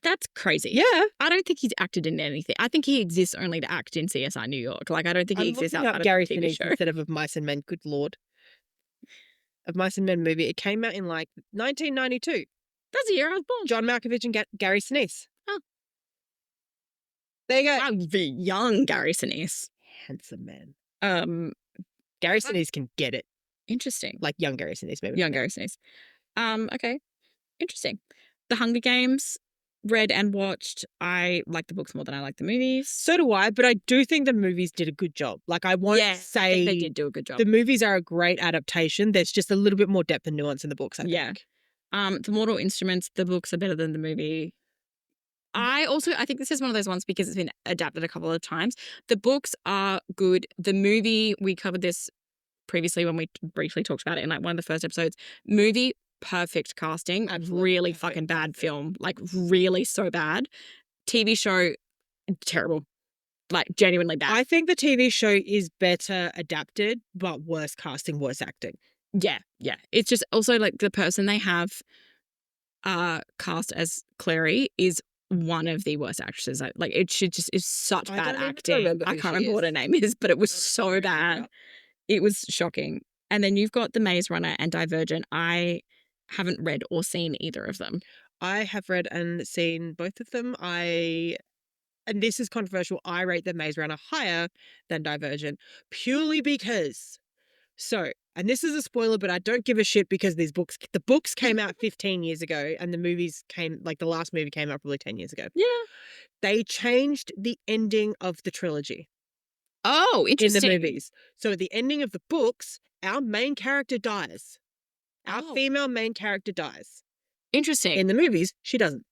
That's crazy. Yeah, I don't think he's acted in anything. I think he exists only to act in CSI New York. Like, I don't think he I'm exists looking up outside of Gary the TV Sinise show. instead of Mice and Men. Good lord, of Mice and Men movie. It came out in like 1992. That's the year I was born. John Malkovich and Gary Sinise. Oh. There you go. Wow, the young Gary Sinise. Handsome man. Um, Gary Sinise can get it. Interesting. Like young Gary Sinise, maybe. Young Gary Sinise. Okay. Interesting. The Hunger Games, read and watched. I like the books more than I like the movies. So do I, but I do think the movies did a good job. Like I won't I say think they did do a good job. the movies are a great adaptation. There's just a little bit more depth and nuance in the books, I think. The Mortal Instruments, the books are better than the movie. I think this is one of those ones because it's been adapted a couple of times. The books are good. The movie, we covered this previously when we briefly talked about it in like one of the first episodes. Movie, perfect casting. Absolutely really perfect fucking bad casting. film. Like really so bad. TV show, terrible. Like genuinely bad. I think the TV show is better adapted, but worse casting, worse acting. Yeah. It's just also like the person they have cast as Clary is one of the worst actresses. Like it should just is such I bad don't even acting. remember I who can't she remember what is. her name is, but it was I'm so sorry, bad. yeah. It was shocking. And then you've got The Maze Runner and Divergent. I haven't read or seen either of them. I have read and seen both of them. And this is controversial, I rate The Maze Runner higher than Divergent purely because and this is a spoiler, but I don't give a shit because the books came out 15 years ago and the movies the last movie came out probably 10 years ago. Yeah. They changed the ending of the trilogy Oh, in the interesting. movies. So at the ending of the books, our main character dies. Our female main character dies. Interesting. In the movies, she doesn't.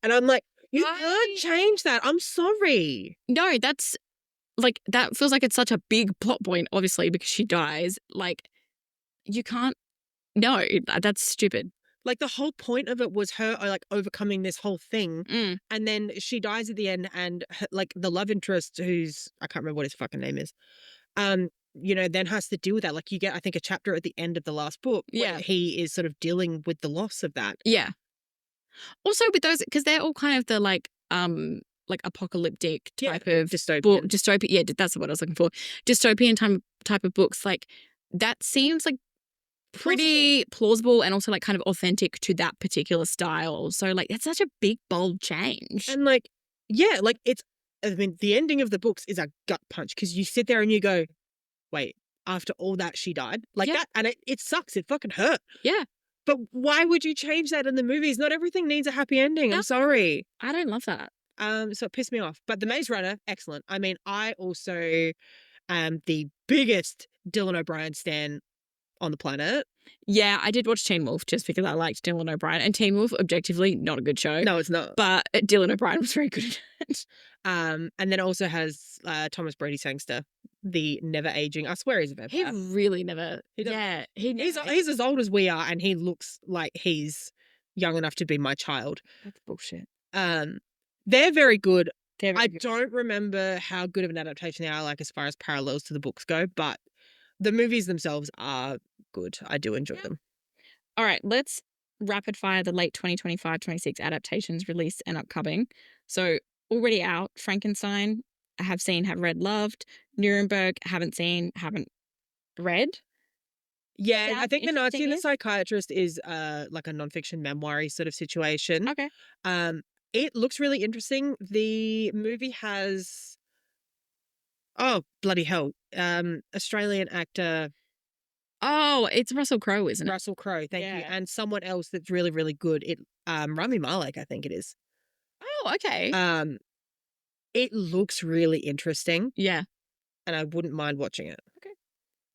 And I'm like, you can't change that. I'm sorry. No, that's like that feels like it's such a big plot point, obviously, because she dies. Like, you can't. No, that's stupid. Like the whole point of it was her like overcoming this whole thing, Mm. and then she dies at the end, and like the love interest, who's I can't remember what his fucking name is, then has to deal with that. Like you get, I think, a chapter at the end of the last book where he is sort of dealing with the loss of that. Yeah. Also with those, because they're all kind of the like apocalyptic type of dystopian. Dystopian. Yeah, that's what I was looking for. Dystopian type of books. Like that seems like pretty plausible and also like kind of authentic to that particular style. So like it's such a big bold change. And like, yeah, like the ending of the books is a gut punch because you sit there and you go, wait, after all that she died? Like that, and it sucks. It fucking hurt. Yeah. But why would you change that in the movies? Not everything needs a happy ending. I'm sorry. I don't love that. So it pissed me off. But The Maze Runner, excellent. I mean, I also am the biggest Dylan O'Brien stan on the planet. Yeah, I did watch Teen Wolf just because I liked Dylan O'Brien. And Teen Wolf, objectively, not a good show. No, it's not. But Dylan O'Brien was very good at it. And then it also has Thomas Brody Sangster, the never aging. I swear he's a vampire. He really never. He's as old as we are, and he looks like he's young enough to be my child. That's bullshit. They're very good. I don't remember how good of an adaptation they are, like as far as parallels to the books go, but the movies themselves are good. I do enjoy them. All right, let's rapid fire the late 2025-26 adaptations released and upcoming. So already out, Frankenstein, I have seen, have read, loved. Nuremberg, haven't seen, haven't read. Yeah, I think The Nazi and the Psychiatrist is like a nonfiction memoir sort of situation. Okay. It looks really interesting. The movie has Oh, bloody hell. Australian actor Oh, it's Russell Crowe, isn't it? Russell Crowe, thank you. Yeah. And someone else that's really, really good. Rami Malek, I think it is. Oh, okay. Um, it looks really interesting, Yeah. and I wouldn't mind watching it. Okay.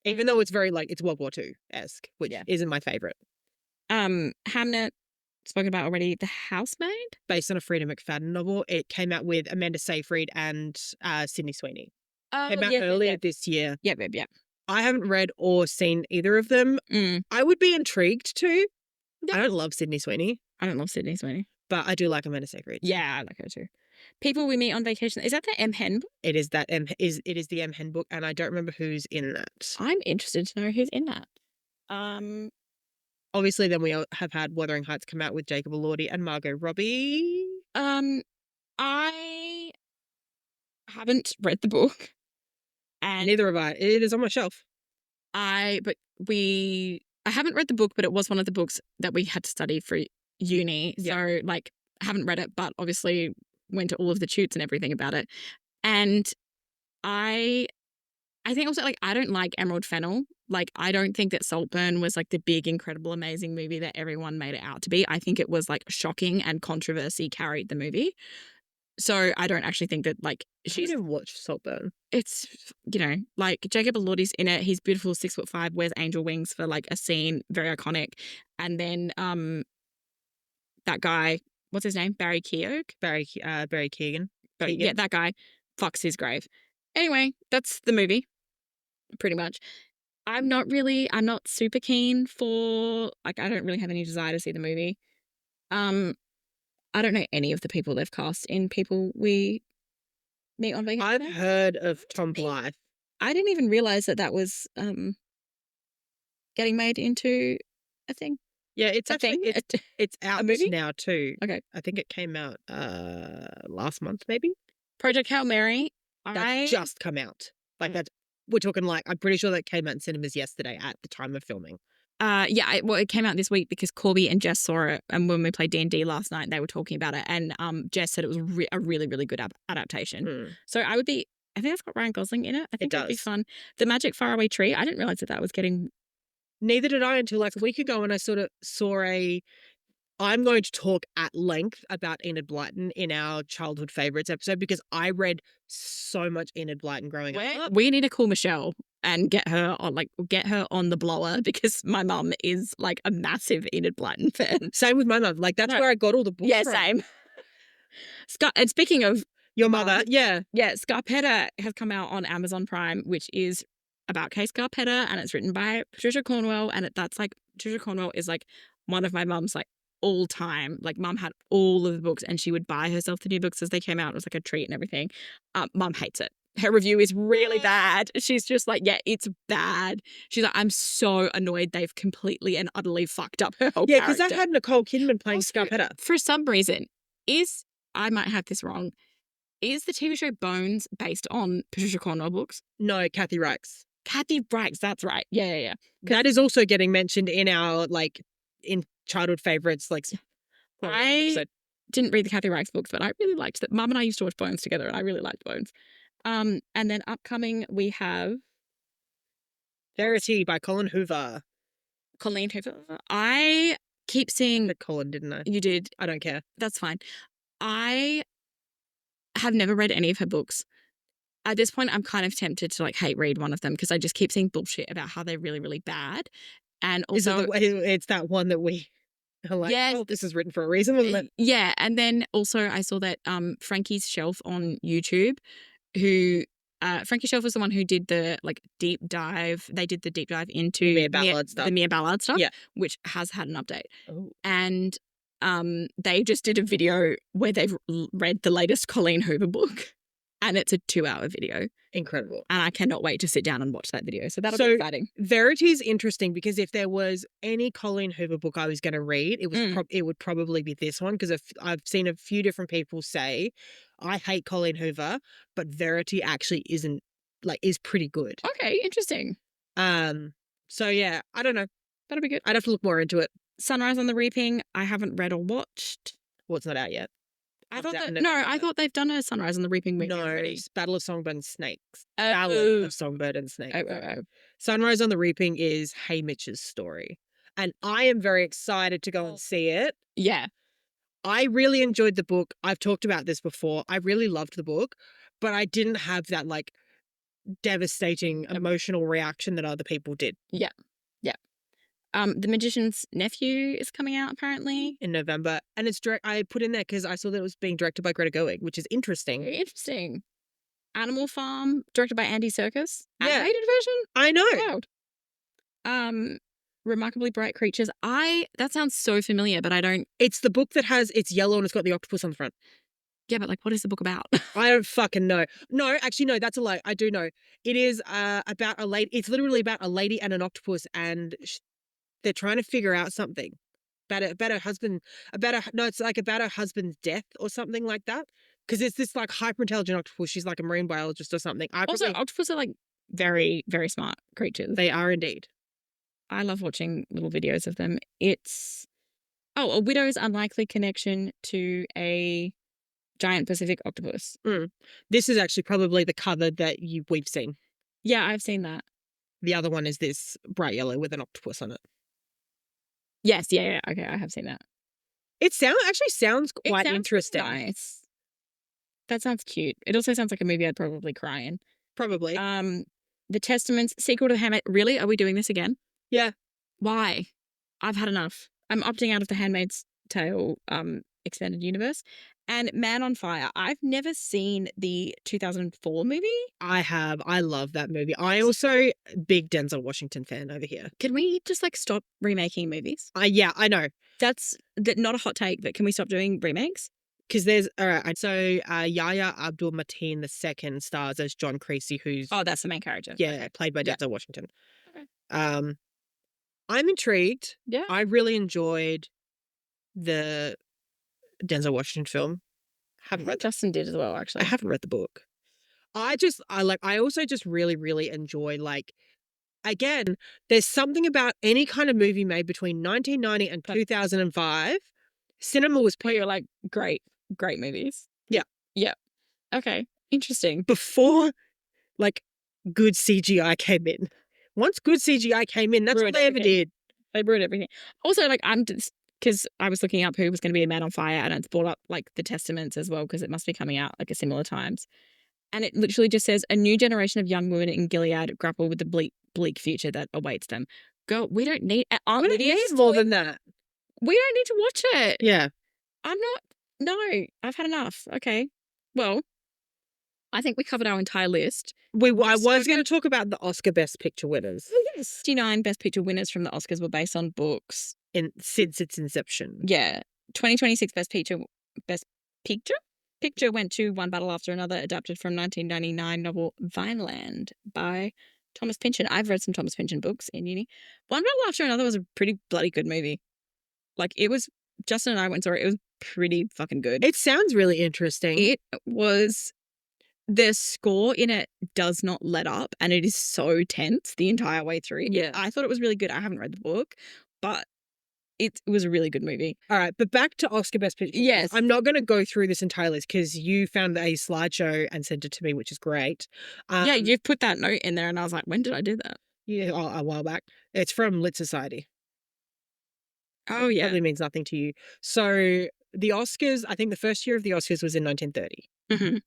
Even though it's very like it's World War II-esque, which Yeah. isn't my favorite. Hamnet, spoken about already. The Housemaid? Based on a Frida McFadden novel, it came out with Amanda Seyfried and Sydney Sweeney. Oh, Came out yes, yes, earlier yes. this year. Yep, yep, yep. I haven't read or seen either of them. Mm. I would be intrigued to. Yeah. I don't love Sydney Sweeney, I don't love Sydney Sweeney. but I do like Amanda Seyfried. Yeah, I like her too. People We Meet on Vacation. Is that the M. Hen book? It is the M Hen book, and I don't remember who's in that. I'm interested to know who's in that. Obviously, then we have had Wuthering Heights come out with Jacob Elordi and Margot Robbie. I haven't read the book, and Neither have I. It is on my shelf. I haven't read the book, but it was one of the books that we had to study for uni. Yeah. So like, I haven't read it, but obviously went to all of the tutes and everything about it. And I think also, like, I don't like Emerald Fennell. Like, I don't think that Saltburn was like the big, incredible, amazing movie that everyone made it out to be. I think it was like shocking, and controversy carried the movie. So I don't actually think that like I didn't watch Saltburn. it's, like Jacob Elordi's in it. He's beautiful, 6'5", wears angel wings for like a scene, very iconic. And then that guy, what's his name? Barry Keogh? Barry Keoghan. But yeah, that guy fucks his grave. Anyway, that's the movie, pretty much. I'm not super keen for, like, I don't really have any desire to see the movie. I don't know any of the people they've cast in People We Meet on Vacation. I've heard of Tom Blythe. I didn't even realize that was getting made into a thing. Yeah, it's A actually thing? it's out movie? now too. Okay. I think it came out last month maybe. Project Hail Mary. That's just come out. Like that, we're talking like I'm pretty sure that came out in cinemas yesterday at the time of filming. It came out this week because Corby and Jess saw it, and when we played D&D last night, they were talking about it, and Jess said it was a really, really good adaptation. So I think it's got Ryan Gosling in it. I think it'd be fun. The Magic Faraway Tree. I didn't realize that was getting. Neither did I until like a week ago, and I sort of saw I'm going to talk at length about Enid Blyton in our childhood favorites episode because I read so much Enid Blyton growing up. We need to call Michelle and get her on the blower, because my mum is like a massive Enid Blyton fan. Same with my mum. Like that's where I got all the books from. Same. And speaking of your mother, yeah, Scarpetta has come out on Amazon Prime, which is about Kay Scarpetta, and it's written by Patricia Cornwell, and that's like Patricia Cornwell is like one of my mum's like all time. Like, mum had all of the books, and she would buy herself the new books as they came out. It was like a treat and everything. Mum hates it. Her review is really bad. She's just like, yeah, it's bad. She's like, I'm so annoyed they've completely and utterly fucked up her whole character. Yeah, because that had Nicole Kidman playing Scarpetta. For some reason, I might have this wrong, is the TV show Bones based on Patricia Cornwell books? No, Kathy Reichs. Kathy Reichs, that's right. Yeah. That is also getting mentioned in our in childhood favorites. I didn't read the Kathy Reichs books, but I really liked that. Mum and I used to watch Bones together, and I really liked Bones. And then upcoming we have Verity by Colleen Hoover. I keep seeing the Colin, didn't I? You did. I don't care. That's fine. I have never read any of her books. At this point, I'm kind of tempted to hate read one of them, because I just keep seeing bullshit about how they're really, really bad. And also, it's that one that we are like, yes, oh, this is written for a reason, wasn't it? Yeah. And then also I saw that Frankie's Shelf on YouTube, who Frankie Shelf was the one who did the deep dive. They did the deep dive into the Mia Ballard stuff, yeah, which has had an update. Oh. And they just did a video where they've read the latest Colleen Hoover book, and it's a 2-hour video. Incredible. And I cannot wait to sit down and watch that video. So that'll be exciting. Verity is interesting, because if there was any Colleen Hoover book I was going to read, it would probably be this one, because I've seen a few different people say, I hate Colleen Hoover, but Verity actually is pretty good. Okay, interesting. So yeah, I don't know. That'll be good. I'd have to look more into it. Sunrise on the Reaping, I haven't read or watched. Well, it's not out yet. I comes thought out in that no, I November. thought they've done a Sunrise on the Reaping movie No, already. it's Battle of Songbird and Snakes. Oh. Ballad of Songbird and Snakes. Oh. Sunrise on the Reaping is Haymitch's story. And I am very excited to go and see it. Yeah. I really enjoyed the book. I've talked about this before. I really loved the book, but I didn't have that like devastating emotional reaction that other people did. Yeah. Yeah. The Magician's Nephew is coming out apparently in November. And it's direct. I put in there because I saw that it was being directed by Greta Gerwig, which is interesting. Very interesting. Animal Farm, directed by Andy Serkis. Yeah. Animated version? I know. Wild. Remarkably Bright Creatures. That sounds so familiar, but I don't. It's the book that it's yellow and it's got the octopus on the front. Yeah, but like, what is the book about? I don't fucking know. No, actually, no, that's a lie. I do know. It is about a lady. It's literally about a lady and an octopus, and they're trying to figure out something about her husband. It's like about her husband's death or something like that. Because it's this like hyper intelligent octopus. She's like a marine biologist or something. Also, octopus are like very, very smart creatures. They are indeed. I love watching little videos of them. It's a widow's unlikely connection to a giant Pacific octopus. This is actually probably the cover that we've seen. Yeah, I've seen that. The other one is this bright yellow with an octopus on it. Yes, yeah. Okay, I have seen that. It actually sounds quite interesting. Nice. That sounds cute. It also sounds like a movie I'd probably cry in. Probably. The Testaments, sequel to The Handmaid. Really? Are we doing this again? Yeah. Why? I've had enough. I'm opting out of the Handmaid's Tale extended universe. And Man on Fire. I've never seen the 2004 movie. I have. I love that movie. I also big Denzel Washington fan over here. Can we just like stop remaking movies? Yeah, I know. That's not a hot take, but can we stop doing remakes? Because there's all right. So Yahya Abdul-Mateen II stars as John Creasy, who's that's the main character. Yeah, okay. Played by Denzel Washington. Okay. I'm intrigued. Yeah, I really enjoyed the Denzel Washington film. Haven't read. Justin did as well. Actually, I haven't read the book. I also just really, really enjoy again, there's something about any kind of movie made between 1990 and 2005. Cinema was you're like, great movies. Yeah. Yeah. Okay. Interesting. Before good CGI came in. Once good CGI came in, that's what they ever did. They ruined everything. Also, I'm just because I was looking up who was going to be a Man on Fire, and it's brought up the Testaments as well because it must be coming out at similar times. And it literally just says a new generation of young women in Gilead grapple with the bleak future that awaits them. Girl, we don't need. We don't need more than that. We don't need to watch it. Yeah. I'm not. No, I've had enough. Okay. Well, I think we covered our entire list. I was going to talk about the Oscar Best Picture winners. 69 Best Picture winners from the Oscars were based on books. Since its inception. Yeah. 2026 Best Picture went to One Battle After Another, adapted from 1999 novel Vineland by Thomas Pynchon. I've read some Thomas Pynchon books in uni. One Battle After Another was a pretty bloody good movie. It was, Justin and I went and saw it. It was pretty fucking good. It sounds really interesting. It was, the score in it does not let up, and it is so tense the entire way through. Yeah. I thought it was really good. I haven't read the book, but it was a really good movie. All right, but back to Oscar Best Picture. Yes. I'm not going to go through this entire list because you found a slideshow and sent it to me, which is great. Yeah, you've put that note in there, and I was like, when did I do that? Yeah, a while back. It's from Lit Society. Oh, yeah. Probably means nothing to you. So the Oscars, I think the first year of the Oscars was in 1930. Mm-hmm.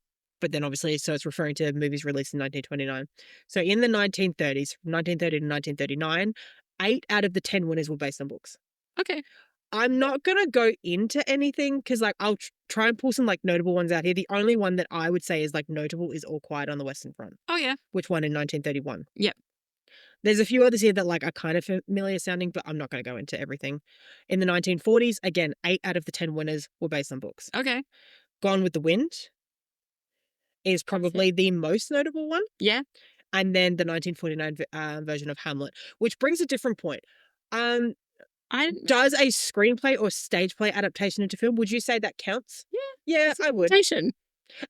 But then obviously, so it's referring to movies released in 1929. So in the 1930s, from 1930 to 1939, 8 out of the 10 winners were based on books. Okay. I'm not going to go into anything because I'll try and pull some notable ones out here. The only one that I would say is notable is All Quiet on the Western Front. Oh, yeah. Which won in 1931. Yep. There's a few others here that are kind of familiar sounding, but I'm not going to go into everything. In the 1940s, again, 8 out of the 10 winners were based on books. Okay. Gone with the Wind is probably the most notable one. Yeah. And then the 1949 version of Hamlet, which brings a different point. Does a screenplay or stage play adaptation into film, would you say that counts? Yeah. Yeah, I would. Adaptation.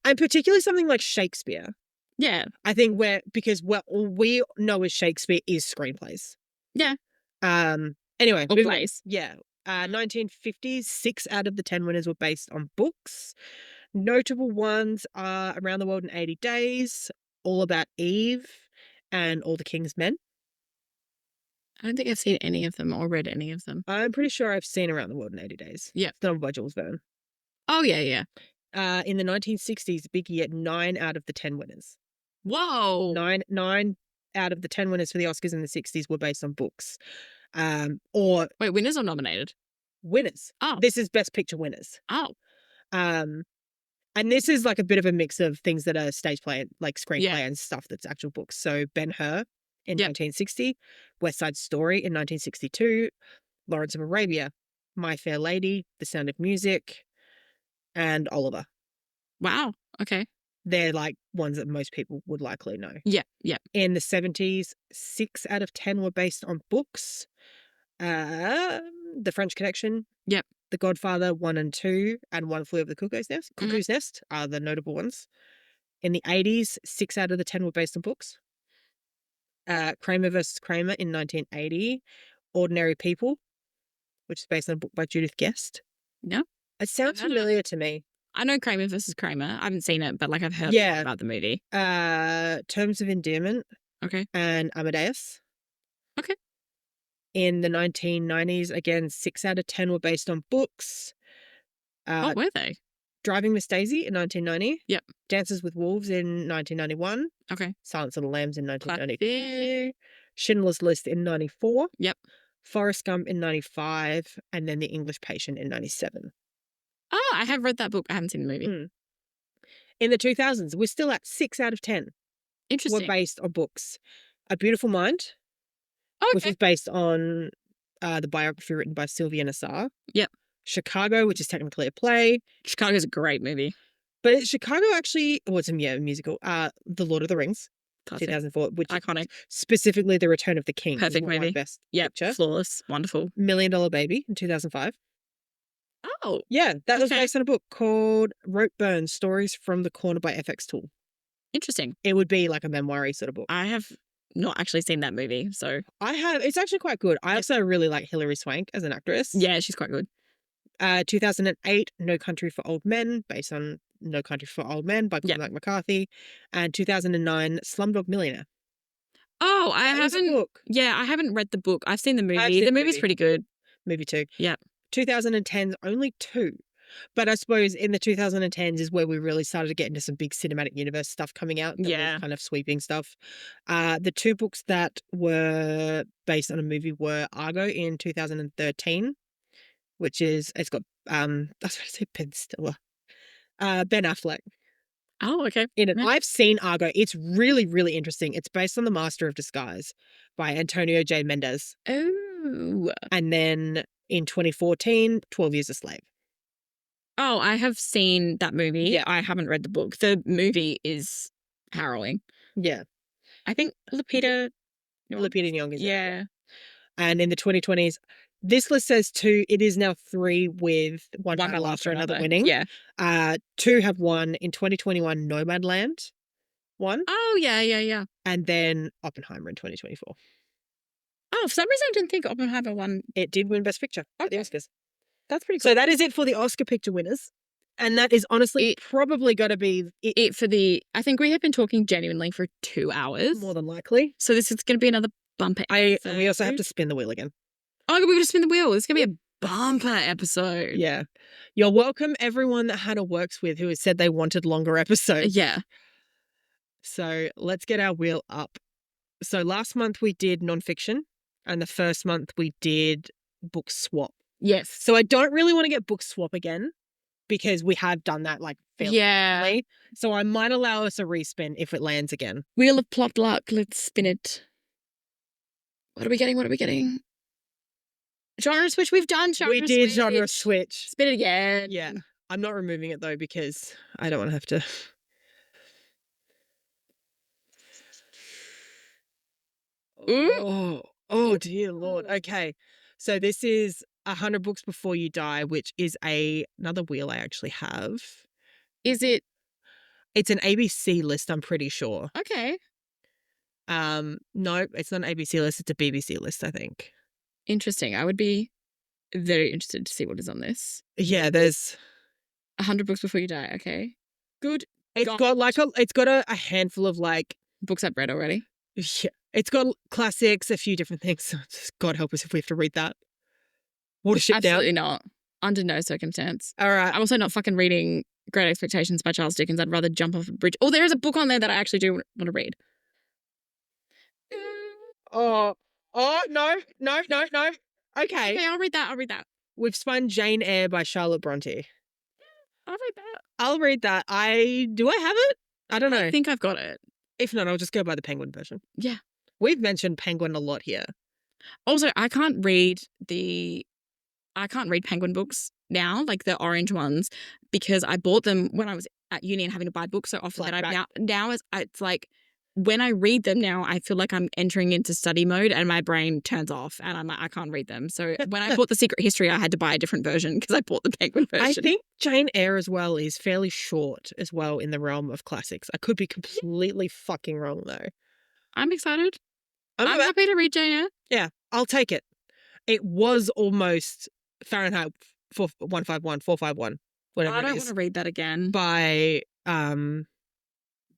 And particularly something like Shakespeare. Yeah. I think because all we know as Shakespeare is screenplays. Yeah. Anyway. Or plays. Yeah. Mm. 1950s, 6 out of the 10 winners were based on books. Notable ones are Around the World in 80 Days, All About Eve, and All the King's Men. I don't think I've seen any of them or read any of them. I'm pretty sure I've seen Around the World in 80 Days. Yeah. It's novel by Jules Verne. Oh, yeah, yeah. In the 1960s, big year, 9 out of the 10 winners. Whoa. Nine out of the 10 winners for the Oscars in the 60s were based on books. Or Wait, winners or nominated? winners. Oh. This is Best Picture winners. Oh. Um, and this is like a bit of a mix of things that are stage play, like screenplay Yeah. and stuff that's actual books. So Ben-Hur in Yep. 1960, West Side Story in 1962, Lawrence of Arabia, My Fair Lady, The Sound of Music, and Oliver. Wow. Okay. They're like ones that most people would likely know. Yeah. Yeah. In the 70s, 6 out of 10 were based on books. The French Connection. Yep. The Godfather 1 and 2, and One Flew Over the Cuckoo's Nest. Mhm. Cuckoo's Nest are the notable ones. In the 80s, 6 out of the 10 were based on books. Kramer versus Kramer in 1980. Ordinary People, which is based on a book by Judith Guest. No. It sounds heard of it. familiar to me. I know Kramer versus Kramer. I haven't seen it, but like I've heard a lot Yeah. about the movie. Terms of Endearment Okay. and Amadeus. Okay. In the 1990s, again, 6 out of 10 were based on books. What were they? Driving Miss Daisy in 1990. Yep. Dances with Wolves in 1991. Okay. Silence of the Lambs in Classic. 1992. Schindler's List in 94. Yep. Forrest Gump in 95. And then The English Patient in 97. Oh, I have read that book. I haven't seen the movie. Mm. In the 2000s, we're still at 6 out of 10 were Interesting. based on books. A Beautiful Mind, which Okay. is based on the biography written by Sylvia Nassar. Yep. Chicago, which is technically a play. Chicago's a great movie. But Chicago actually, well, it's a musical. The Lord of the Rings, Classic. 2004, which Iconic. specifically The Return of the King. Perfect won movie. Best Yep. Picture. Flawless. Wonderful. $1 Million Baby in 2005. Oh. Yeah, that was Okay. based on a book called Rope Burn, Stories from the Corner by FX Tool. Interesting. It would be like a memoir sort of book. I have not actually seen that movie, so It's actually quite good. I also really like Hilary Swank as an actress. yeah, she's quite good. 2008, No Country for Old Men, based on No Country for Old Men by Yeah. Cormac McCarthy. And 2009, Slumdog Millionaire. Oh, I That was a haven't. book. Yeah, I haven't read the book. I've seen the movie. seen The the movie's movie. pretty good. Movie 2. Yeah. 2010's only 2. But I suppose in the 2010s is where we really started to get into some big cinematic universe stuff coming out. That Yeah. was kind of sweeping stuff. The 2 books that were based on a movie were Argo in 2013, which is, it's got, I was going to say Ben Stiller. Ben Affleck Oh, okay. in it. Yeah. I've seen Argo. It's really, really interesting. It's based on The Master of Disguise by Antonio J. Mendez. Oh. And then in 2014, 12 Years a Slave. Oh, I have seen that movie. Yeah. I haven't read the book. The movie is harrowing. Yeah. I think Lupita Nyong'o is in it. Yeah. And in the 2020s, this list says 2. It is now 3 with one battle after another winning. Yeah. 2 have won. In 2021, Nomadland won. Oh, yeah, yeah, yeah. And then Oppenheimer in 2024. Oh, for some reason I didn't think Oppenheimer won. It did win Best Picture at the Okay. Oscars. That's pretty cool. So that is it for the Oscar picture winners. And that is honestly probably got to be it for the, I think we have been talking genuinely for 2 hours. more than likely. So this is going to be another bumper episode. We also have to spin the wheel again. Oh, we're going to spin the wheel. This is going to be a bumper episode. Yeah. You're welcome, everyone that Hannah works with who has said they wanted longer episodes. Yeah. So let's get our wheel up. So last month we did nonfiction, and the first month we did book swap. Yes. So I don't really want to get book swap again because we have done that like fairly Yeah. recently. So I might allow us a respin if it lands again. Wheel of plot luck. Let's spin it. What are we getting? What are we getting? Genre switch. We've done genre We did genre switch. Spin it again. Yeah. I'm not removing it though because I don't want to have to. Ooh. Oh dear Lord. Okay. So this is 100 Books Before You Die, which is another wheel I actually have. Is it? It's an ABC list, I'm pretty sure. Okay. No, it's not an ABC list, it's a BBC list, I think. Interesting. I would be Very interested to see what is on this. Yeah, there's 100 books before you die. Okay. Good. it's God. got like it's got a handful of like Books I've read already. yeah, it's got classics, a few different things. God help us if we have to read that. Watership Absolutely down. not. Under no circumstance. All right. I'm also not fucking reading Great Expectations by Charles Dickens. I'd rather jump off a bridge. Oh, there is a book on there that I actually do want to read. Oh, no. Okay. Okay, I'll read that. We've spun Jane Eyre by Charlotte Bronte. I'll read that. I'll read that. Do I have it? I don't know. I think I've got it. If not, I'll just go by the Penguin version. Yeah. We've mentioned Penguin a lot here. Also, I can't read Penguin books now, like the orange ones, because I bought them when I was at uni and having to buy books so often that I've now it's like when I read them now, I feel like I'm entering into study mode and my brain turns off and I'm like, I can't read them. So when I bought The Secret History, I had to buy a different version because I bought the Penguin version. I think Jane Eyre as well is fairly short as well in the realm of classics. I could be completely fucking wrong though. I'm excited. I'm happy happy to read Jane Eyre. Yeah, I'll take it. It was almost Fahrenheit 451, whatever I don't it want is, to read that again. by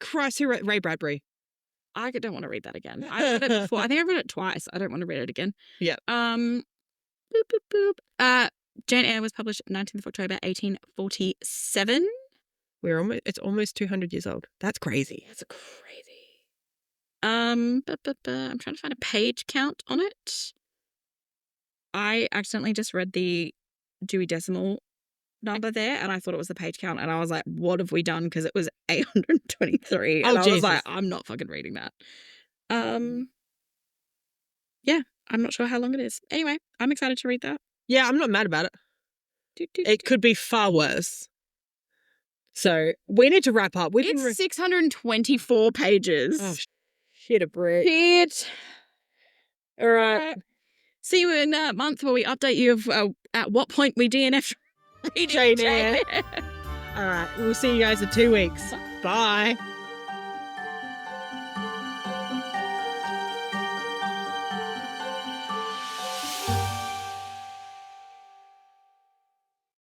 Christ, who wrote Ray Bradbury. I don't want to read that again. I read it before. I think I read it twice. I don't want to read it again. Yeah. Boop, boop, boop. Jane Eyre was published 19th of October 1847. It's almost 200 years old. That's crazy. That's crazy. I'm trying to find a page count on it. I accidentally just read the Dewey Decimal number there and I thought it was the page count and I was like, what have we done? Because it was 823. And I was like, I'm not fucking reading that. Yeah, I'm not sure how long it is. Anyway, I'm excited to read that. Yeah, I'm not mad about it. It could be far worse. So we need to wrap up. It's 624 pages. Oh, shit a brick. Shit. All right. See you in a month where we update you of at what point we DNF reading Jane Eyre. All right. We'll see you guys in 2 weeks. Bye.